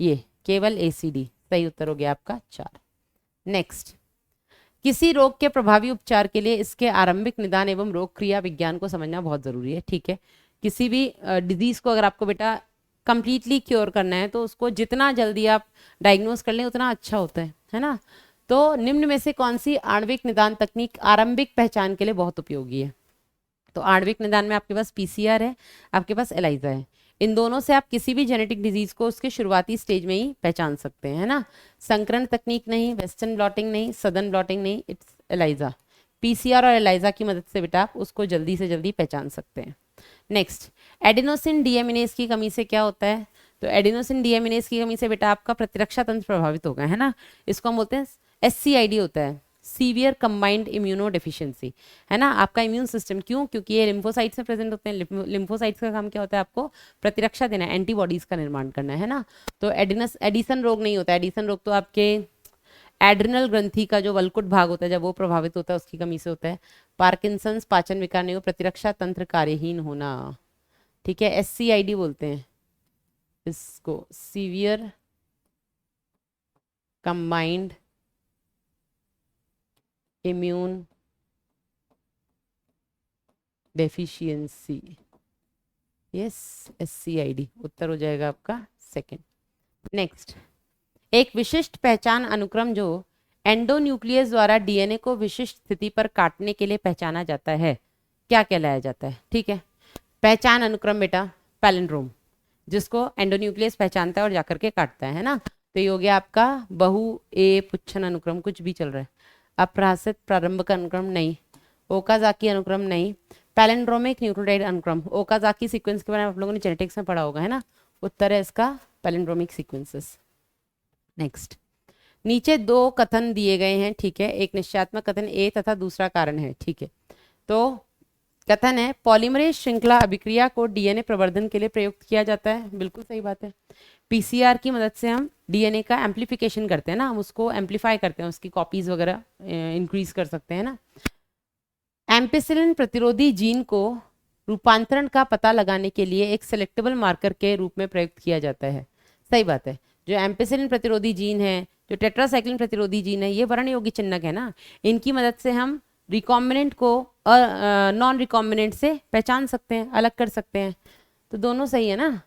ये केवल ए सी डी सही उत्तर हो गया आपका 4। नेक्स्ट, किसी रोग के प्रभावी उपचार के लिए इसके आरंभिक निदान एवं रोग क्रिया विज्ञान को समझना बहुत जरूरी है। ठीक है, किसी भी डिजीज को अगर आपको बेटा कंप्लीटली क्योर करना है तो उसको जितना जल्दी आप डायग्नोस कर लें उतना अच्छा होता है ना। तो निम्न में से कौन सी आणविक निदान तकनीक आरंभिक पहचान के लिए बहुत उपयोगी है? तो आणविक निदान में आपके पास पीसीआर है, आपके पास एलाइजा है। इन दोनों से आप किसी भी जेनेटिक डिजीज को उसके शुरुआती स्टेज में ही पहचान सकते हैं, है ना। संकरण तकनीक नहीं, वेस्टर्न ब्लॉटिंग नहीं, सदर्न ब्लॉटिंग नहीं, इट्स एलाइजा। पीसीआर और एलाइजा की मदद से बेटा आप उसको जल्दी से जल्दी पहचान सकते हैं। नेक्स्ट, एडेनोसिन डीएमिनेज की कमी से क्या होता है? तो एडेनोसिन डीएमिनेज की कमी से बेटा आपका प्रतिरक्षा तंत्र प्रभावित होगा, है ना। इसको हम बोलते हैं SCID होता है, सीवियर कंबाइंड इम्यूनो डेफिशिएंसी, है ना। आपका इम्यून सिस्टम, क्यों? क्योंकि ये लिम्फोसाइट्स में प्रेजेंट होते हैं। लिम्फोसाइट्स का काम क्या होता है? आपको प्रतिरक्षा देना, एंटीबॉडीज का निर्माण करना, है ना। तो एडिसन रोग नहीं होता है। एडिसन रोग तो आपके एड्रिनल ग्रंथि का जो वल्कुट भाग होता है जब वो प्रभावित होता है उसकी कमी से होता है। पार्किंसंस पाचन विकार नहीं हो, प्रतिरक्षा तंत्र कार्यहीन होना। ठीक है, SCID बोलते हैं इसको, severe combined immune deficiency, yes, SCID उत्तर हो जाएगा आपका सेकंड। नेक्स्ट, एक विशिष्ट पहचान अनुक्रम जो एंडोन्यूक्लियस द्वारा डीएनए को विशिष्ट स्थिति पर काटने के लिए पहचाना जाता है, क्या कहलाया जाता है? ठीक है, पहचान अनुक्रम बेटा पैलिंड्रोम, जिसको एंडोन्यूक्लियस पहचानता है और जाकर के काटता है ना। तो ये हो गया आपका बहु ए पुच्छन अनुक्रम, कुछ भी चल रहा है। अप्रासित प्रारंभ का अनुक्रम नहीं, ओकाजाकी अनुक्रम नहीं, पैलिंड्रोमिक न्यूक्लियोटाइड अनुक्रम, ओकाजाकी सीक्वेंस के बारे में आप लोगों ने जेनेटिक्स में पढ़ा होगा, है ना। उत्तर है इसका पैलिंड्रोमिक सीक्वेंसेस। नेक्स्ट, नीचे दो कथन दिए गए हैं, ठीक है। एक निश्चयात्मक कथन ए तथा दूसरा कारण है, ठीक है। तो कथन है पॉलीमरेज श्रृंखला अभिक्रिया को डीएनए प्रवर्धन के लिए प्रयुक्त किया जाता है, बिल्कुल सही बात है। पीसीआर की मदद से हम डीएनए का एम्प्लीफिकेशन करते हैं ना, हम उसको एम्प्लीफाई करते हैं, उसकी कॉपीज वगैरह इंक्रीज कर सकते हैं ना। एम्पिसिलिन प्रतिरोधी जीन को रूपांतरण का पता लगाने के लिए एक सेलेक्टेबल मार्कर के रूप में प्रयुक्त किया जाता है, सही बात है। जो एम्पिसिलिन प्रतिरोधी जीन है, जो टेट्रासाइक्लिन प्रतिरोधी जीन है, ये वर्ण योगी चिन्हक है ना, इनकी मदद से हम रिकॉम्बिनेंट को नॉन रिकॉम्बिनेंट से पहचान सकते हैं, अलग कर सकते हैं। तो दोनों सही है ना,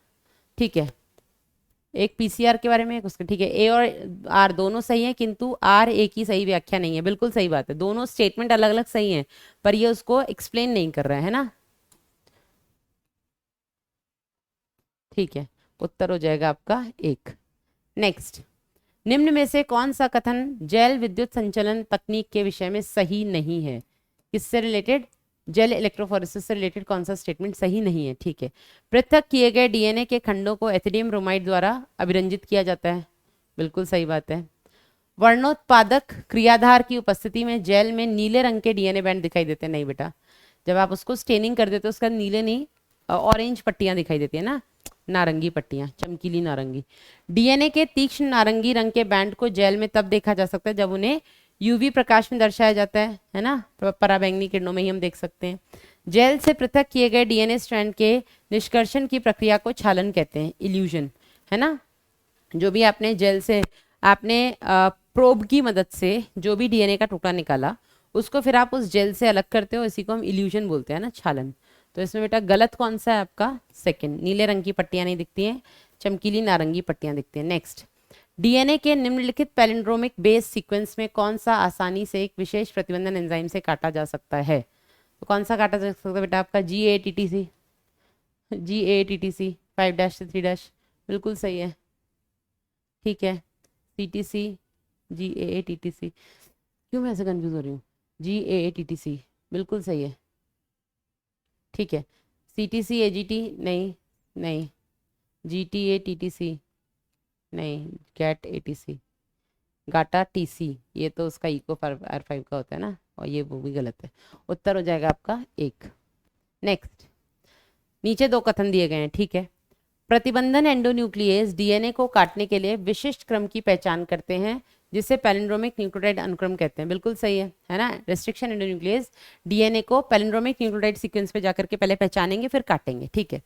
ठीक है। एक पीसीआर के बारे में एक उसका, ठीक है। ए और आर दोनों सही है, किंतु आर ए की सही व्याख्या नहीं है, बिल्कुल सही बात है। दोनों स्टेटमेंट अलग अलग सही हैं, पर ये उसको एक्सप्लेन नहीं कर रहा है ना, ठीक है। उत्तर हो जाएगा आपका एक। नेक्स्ट, निम्न में से कौन सा कथन जैल विद्युत संचलन तकनीक के विषय में सही नहीं है? किससे रिलेटेड? जेल इलेक्ट्रोफोरेसिस से रिलेटेड कौन सा स्टेटमेंट सही नहीं है? ठीक है, पृथक किए गए डीएनए के खंडों को एथिडियम ब्रोमाइड द्वारा अभिरंजित किया जाता है, बिल्कुल सही बात है। वर्णोत्पादक क्रियाधार की उपस्थिति में जेल में नीले रंग के डीएनए बैंड दिखाई देते हैं, नहीं बेटा। जब आप उसको स्टेनिंग कर देते हो उसका नीले नहीं ऑरेंज पट्टियां दिखाई देती है ना, नारंगी पट्टियां, चमकीली नारंगी। डीएनए के तीक्ष्ण नारंगी रंग के बैंड को जेल में तब देखा जा सकता है जब उन्हें यूवी प्रकाश में दर्शाया जाता है ना, पराबैंगनी किरणों में ही हम देख सकते हैं। जेल से पृथक किए गए डीएनए स्ट्रैंड के निष्कर्षण की प्रक्रिया को छालन कहते हैं, इल्यूजन, है ना। जो भी आपने जेल से आपने प्रोब की मदद से जो भी डीएनए का टुकड़ा निकाला उसको फिर आप उस जेल से अलग करते हो, इसी को हम इल्यूजन बोलते हैं ना, छालन। तो इसमें बेटा गलत कौन सा है आपका? सेकंड, नीले रंग की पट्टियां नहीं दिखती हैं, चमकीली नारंगी पट्टियां दिखती हैं। नेक्स्ट, डीएनए के निम्नलिखित पैलिंड्रोमिक बेस सीक्वेंस में कौन सा आसानी से एक विशेष प्रतिबंधन एंजाइम से काटा जा सकता है? तो कौन सा काटा जा सकता है बेटा? आपका GATTC, GATTC 5' से 3', बिल्कुल सही है। ठीक है, CTC, GAATTC, क्यों मैं ऐसे कंफ्यूज हो रही हूँ? GAATTC बिल्कुल सही है। ठीक है, CTC AGT नहीं, नहीं, GTATTC नहीं, GAT ATC, गाटा TC, ये तो उसका इको R5 का होता है ना, और ये वो भी गलत है। उत्तर हो जाएगा आपका 1। नेक्स्ट, नीचे 2 कथन दिए गए हैं। ठीक है, प्रतिबंधन एंडोन्यूक्लियस डीएनए को काटने के लिए विशिष्ट क्रम की पहचान करते हैं जिसे पैलिंड्रोमिक न्यूक्लियोटाइड अनुक्रम कहते हैं। बिल्कुल सही है ना? रेस्ट्रिक्शन एंडोन्यूक्लियस डीएनए को पैलिंड्रोमिक न्यूक्लियोटाइड सीक्वेंस पे जाकर के पहले पहचानेंगे, फिर काटेंगे। ठीक है,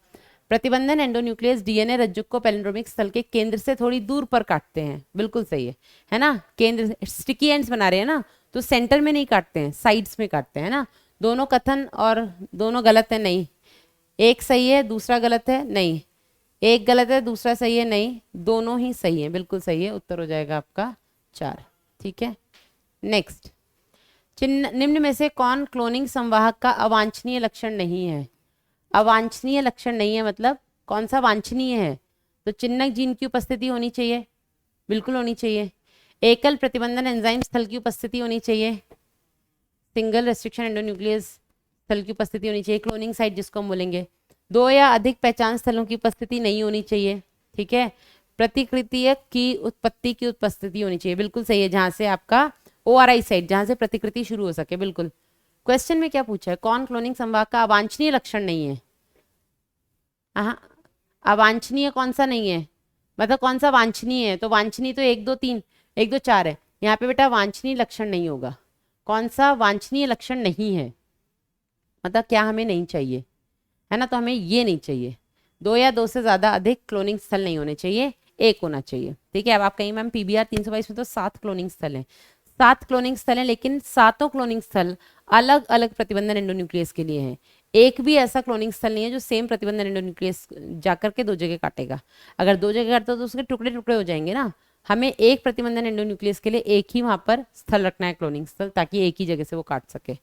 प्रतिबंधन एंडोन्यूक्लियस डीएनए रज्जुक को पैलिंड्रोमिक स्थल के केंद्र से थोड़ी दूर पर काटते हैं। बिल्कुल सही है ना? केंद्र, स्टिकी एंड्स बना रहे हैं ना, तो सेंटर में नहीं काटते हैं, साइड्स में काटते हैं ना। दोनों कथन और दोनों गलत है? नहीं, एक सही है दूसरा गलत है? नहीं, एक गलत है दूसरा सही है? नहीं, दोनों ही सही है, बिल्कुल सही है। उत्तर हो जाएगा आपका 4। ठीक है, नेक्स्ट, निम्न में से कौन क्लोनिंग संवाहक का अवांछनीय लक्षण नहीं है? अवांछनीय लक्षण नहीं है मतलब कौन सा वांछनीय है? तो चिन्हक जीन की उपस्थिति होनी चाहिए, बिल्कुल होनी चाहिए। एकल प्रतिबंधन एंजाइम स्थल की उपस्थिति होनी चाहिए, सिंगल रेस्ट्रिक्शन एंडोन्यूक्लियस स्थल की उपस्थिति होनी चाहिए, क्लोनिंग साइट जिसको हम बोलेंगे। 2 या अधिक पहचान स्थलों की उपस्थिति नहीं होनी चाहिए। ठीक है, प्रतिकृतियक की उत्पत्ति की उपस्थिति होनी चाहिए, बिल्कुल सही है, जहां से आपका ORI साइट, जहां से प्रतिकृति शुरू हो सके। बिल्कुल, क्वेश्चन में क्या पूछा है? कौन क्लोनिंग संवाहक का अवांछनीय लक्षण नहीं है? हाँ, अवांछनीय कौन सा नहीं है, मतलब कौन सा वांछनीय है? तो वांछनीय तो 1 2 3, 1 2 4 है, यहाँ पे बेटा वांछनीय लक्षण नहीं होगा। कौन सा वांछनीय लक्षण नहीं है मतलब क्या हमें नहीं चाहिए, है ना? तो हमें ये नहीं चाहिए। 2 या 2 से ज्यादा अधिक क्लोनिंग स्थल नहीं होने चाहिए, 1 होना चाहिए। ठीक है, अब आप कहीं मैम PBR 322 में तो 7 क्लोनिंग स्थल हैं, 7 क्लोनिंग स्थल हैं, लेकिन सातों क्लोनिंग स्थल अलग अलग प्रतिबंधन एंडोन्यूक्लियस के लिए हैं। एक भी ऐसा क्लोनिंग स्थल नहीं है जो सेम प्रतिबंधन एंडोन्यूक्लियस जाकर के 2 जगह काटेगा। अगर 2 जगह काटता तो उसके टुकड़े टुकड़े हो जाएंगे ना। हमें एक प्रतिबंधन एंडोन्यूक्लियस के लिए एक ही वहां पर स्थल रखना है, क्लोनिंग स्थल, ताकि एक ही जगह से वो काट सके।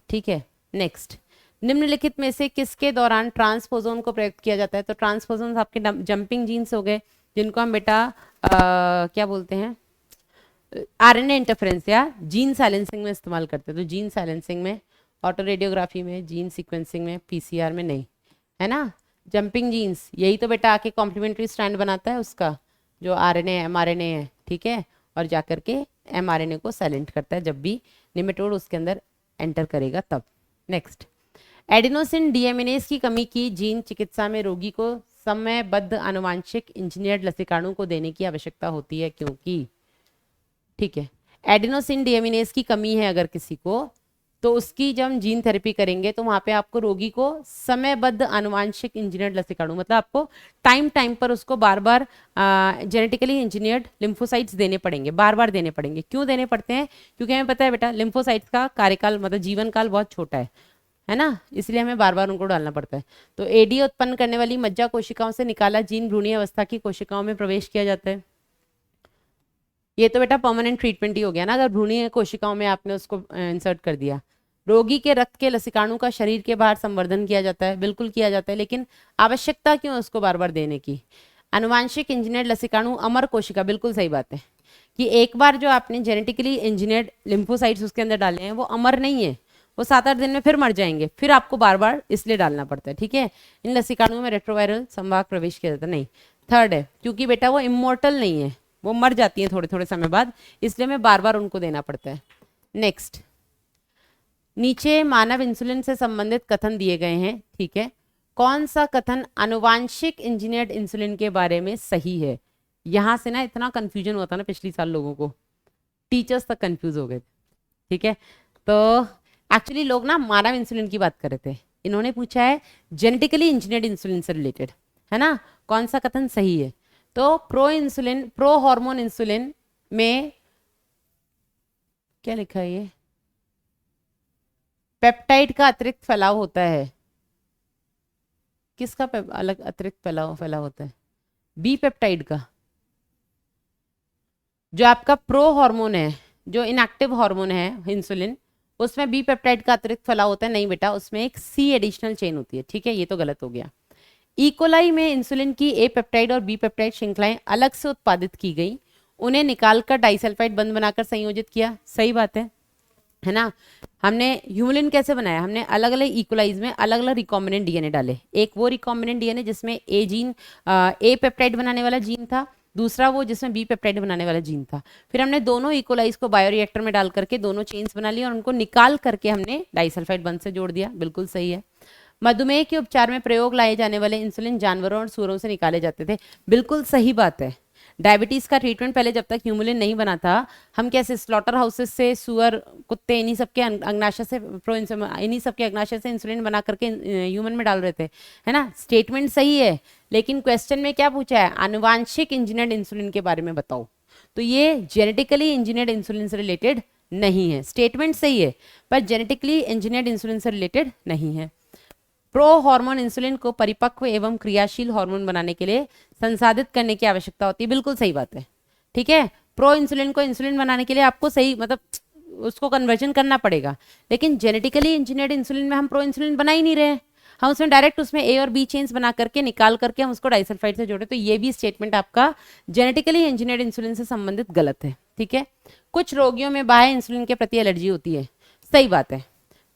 ठीक है, नेक्स्ट, निम्नलिखित में से किसके दौरान ट्रांसपोजोन को प्रयुक्त किया जाता है? तो ट्रांसपोजोन आपके जंपिंग जीन्स हो गए, जिनको हम बेटा क्या बोलते हैं, RNA इंटरफेरेंस या जीन साइलेंसिंग में इस्तेमाल करते हैं। तो जीन साइलेंसिंग में, ऑटो रेडियोग्राफी में, जीन सीक्वेंसिंग में, PCR में नहीं, है ना? जंपिंग जीन्स यही तो बेटा आके कॉम्प्लीमेंट्री स्ट्रैंड बनाता है उसका, जो RNA mRNA है। ठीक है, और जाकर के mRNA को साइलेंट करता है जब भी निमेटोड उसके अंदर एंटर करेगा तब। नेक्स्ट, एडिनोसिन डीएमिनेज की कमी की जीन चिकित्सा में रोगी को समयबद्ध आनुवांशिक इंजीनियर्ड लसीकाणु को देने की आवश्यकता होती है, क्योंकि ठीक है, एडिनोसिन डीएमिनेज की कमी है अगर किसी को, तो उसकी जब हम जीन थेरेपी करेंगे तो वहां पे आपको रोगी को समयबद्ध आनुवांशिक इंजीनियर्ड लसीकाणु, मतलब आपको टाइम टाइम पर उसको बार बार जेनेटिकली इंजीनियर्ड लिम्फोसाइट्स देने पड़ेंगे, बार बार देने पड़ेंगे। क्यों देने पड़ते हैं? क्योंकि हमें पता है बेटा लिम्फोसाइट्स का कार्यकाल मतलब जीवन काल बहुत छोटा है ना, इसलिए हमें बार बार उनको डालना पड़ता है। तो एडी उत्पन्न करने वाली मज्जा कोशिकाओं से निकाला जीन भ्रूणीय अवस्था की कोशिकाओं में प्रवेश किया जाता है। ये तो बेटा परमानेंट ट्रीटमेंट ही हो गया ना, अगर भ्रूणीय कोशिकाओं में आपने उसको इंसर्ट कर दिया। रोगी के रक्त के लसीकाणु का शरीर के बाहर संवर्धन किया जाता है, बिल्कुल किया जाता है, लेकिन आवश्यकता क्यों है उसको बार बार देने की? आनुवांशिक इंजीनियर्ड लसीकाणु अमर कोशिका, बिल्कुल सही बात है कि एक बार जो आपने जेनेटिकली इंजीनियर्ड लिम्फोसाइट्स उसके अंदर डाले हैं वो अमर नहीं है, वो 7-8 दिन में फिर मर जाएंगे, फिर आपको बार बार इसलिए डालना पड़ता है। ठीक है, इन लसीकाणुओं में रेट्रोवायरल संवाहक प्रवेश किया जाता नहीं। थर्ड है, क्योंकि बेटा वो इमोर्टल नहीं है, वो मर जाती है थोड़े थोड़े समय बाद, इसलिए हमें बार बार उनको देना पड़ता है। नेक्स्ट, नीचे मानव इंसुलिन से संबंधित कथन दिए गए हैं। ठीक है, कौन सा कथन आनुवांशिक इंजीनियर्ड इंसुलिन के बारे में सही है? यहां से ना इतना कंफ्यूजन हुआ था ना पिछली साल, लोगों को, टीचर्स तक कंफ्यूज हो गए थे। ठीक है, तो एक्चुअली लोग ना मानव इंसुलिन की बात कर रहे थे, इन्होंने पूछा है जेनेटिकली इंजीनियर्ड इंसुलिन से रिलेटेड, है ना, कौन सा कथन सही है? तो प्रो हार्मोन इंसुलिन में क्या लिखा है? ये पेप्टाइड का अतिरिक्त फैलाव होता है। किसका अलग अतिरिक्त फैलाव होता है? बी पेप्टाइड का। जो आपका प्रो हार्मोन है, जो इनएक्टिव हार्मोन है इंसुलिन, उसमें बी पेप्टाइड का अतिरिक्त फैलाव होता है? नहीं बेटा, उसमें एक सी एडिशनल चेन होती है। ठीक है, ये तो गलत हो गया। इकोलाई में इंसुलिन की ए पेप्टाइड और बी पेप्टाइड श्रृंखलाएं अलग से उत्पादित की गई, उन्हें निकालकर डाइसल्फाइड बंध बनाकर संयोजित किया। सही बात है ना। हमने ह्यूमुलिन कैसे बनाया? हमने अलग अलग इकोलाइज में अलग अलग रिकॉम्बिनेंट डीएनए डाले। एक वो रिकॉम्बिनेंट डीएनए जिसमें ए जीन, ए पेप्टाइड बनाने वाला जीन था, दूसरा वो जिसमें बी पेप्टाइड बनाने वाला जीन था। फिर हमने दोनों इकोलाइज को बायोरिएक्टर में डाल करके दोनों चेन्स बना ली और उनको निकाल करके हमने डाइसल्फाइड बंध से जोड़ दिया। बिल्कुल सही है। मधुमेह के उपचार में प्रयोग लाए जाने वाले इंसुलिन जानवरों और सूअरों से निकाले जाते थे। बिल्कुल सही बात है। डायबिटीज का ट्रीटमेंट पहले जब तक ह्यूमुलिन नहीं बना था, हम कैसे स्लॉटर हाउसेस से सुअर, कुत्ते, इन्हीं सब के अग्नाशय से इन्हीं सब के अग्नाशय से इंसुलिन बना करके ह्यूमन में डाल रहे थे, है ना। स्टेटमेंट सही है, लेकिन क्वेश्चन में क्या पूछा है? आनुवांशिक इंजीनियर्ड इंसुलिन के बारे में बताओ। तो ये जेनेटिकली इंजीनियर्ड इंसुलिन से रिलेटेड नहीं है। स्टेटमेंट सही है पर जेनेटिकली इंजीनियर्ड इंसुलिन से रिलेटेड नहीं है। प्रो हार्मोन इंसुलिन को परिपक्व एवं क्रियाशील हार्मोन बनाने के लिए संसाधित करने की आवश्यकता होती है। बिल्कुल सही बात है। ठीक है, प्रो इंसुलिन को इंसुलिन बनाने के लिए आपको सही मतलब उसको कन्वर्जन करना पड़ेगा, लेकिन जेनेटिकली इंजीनियर्ड इंसुलिन में हम प्रो इंसुलिन बना ही नहीं रहे हैं। हम उसमें डायरेक्ट उसमें ए और बी चेन्स बना करके निकाल करके हम उसको डाइसल्फाइड से जोड़े। तो ये भी स्टेटमेंट आपका जेनेटिकली इंजीनियर्ड इंसुलिन से संबंधित गलत है। ठीक है, कुछ रोगियों में बाह्य इंसुलिन के प्रति एलर्जी होती है। सही बात है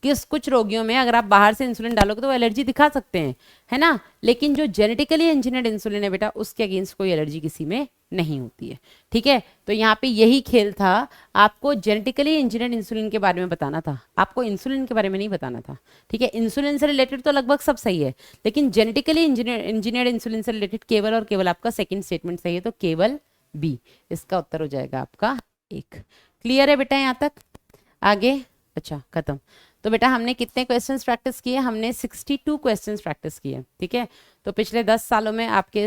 कि कुछ रोगियों में अगर आप बाहर से इंसुलिन डालोगे तो वो एलर्जी दिखा सकते हैं, है ना। लेकिन जो जेनेटिकली इंजीनियर्ड इंसुलिन है बेटा, उसके अगेंस्ट कोई एलर्जी किसी में नहीं होती है। ठीक है, तो यहाँ पे यही खेल था, आपको जेनेटिकली इंजीनियर्ड इंसुलिन के बारे में बताना था, आपको इंसुलिन के बारे में नहीं बताना था। ठीक है, इंसुलिन से रिलेटेड तो लगभग सब सही है, लेकिन जेनेटिकली इंजीनियर्ड इंसुलिन से रिलेटेड केवल और केवल आपका सेकेंड स्टेटमेंट सही है। तो केवल बी इसका उत्तर हो जाएगा आपका एक। क्लियर है बेटा यहाँ तक? आगे? अच्छा, खत्म। तो बेटा हमने कितने क्वेश्चंस प्रैक्टिस किए? हमने 62 क्वेश्चंस प्रैक्टिस किए। ठीक है, तो पिछले 10 सालों में आपके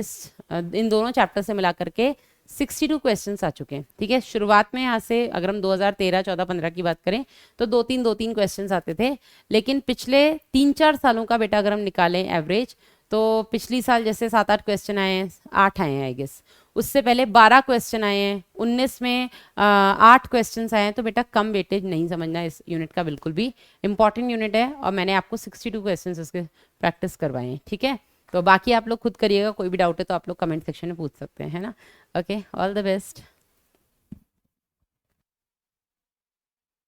इन दोनों चैप्टर से मिला करके 62 क्वेश्चंस आ चुके हैं। ठीक है, शुरुआत में यहाँ से अगर हम 2013, 14, 15 की बात करें तो दो तीन क्वेश्चंस आते थे, लेकिन पिछले 3-4 सालों का बेटा अगर हम निकालें एवरेज, तो पिछली साल जैसे 7-8 क्वेश्चन आए हैं, 8 आए हैं आई गेस, उससे पहले 12 क्वेश्चन आए हैं, 19 में 8 क्वेश्चंस आए हैं। तो बेटा कम वेटेज नहीं समझना इस यूनिट का, बिल्कुल भी इंपॉर्टेंट यूनिट है और मैंने आपको 62 क्वेश्चंस उसके प्रैक्टिस करवाए हैं। ठीक है, तो बाकी आप लोग खुद करिएगा, कोई भी डाउट है तो आप लोग कमेंट सेक्शन में पूछ सकते हैं, है ना। Okay, all the best.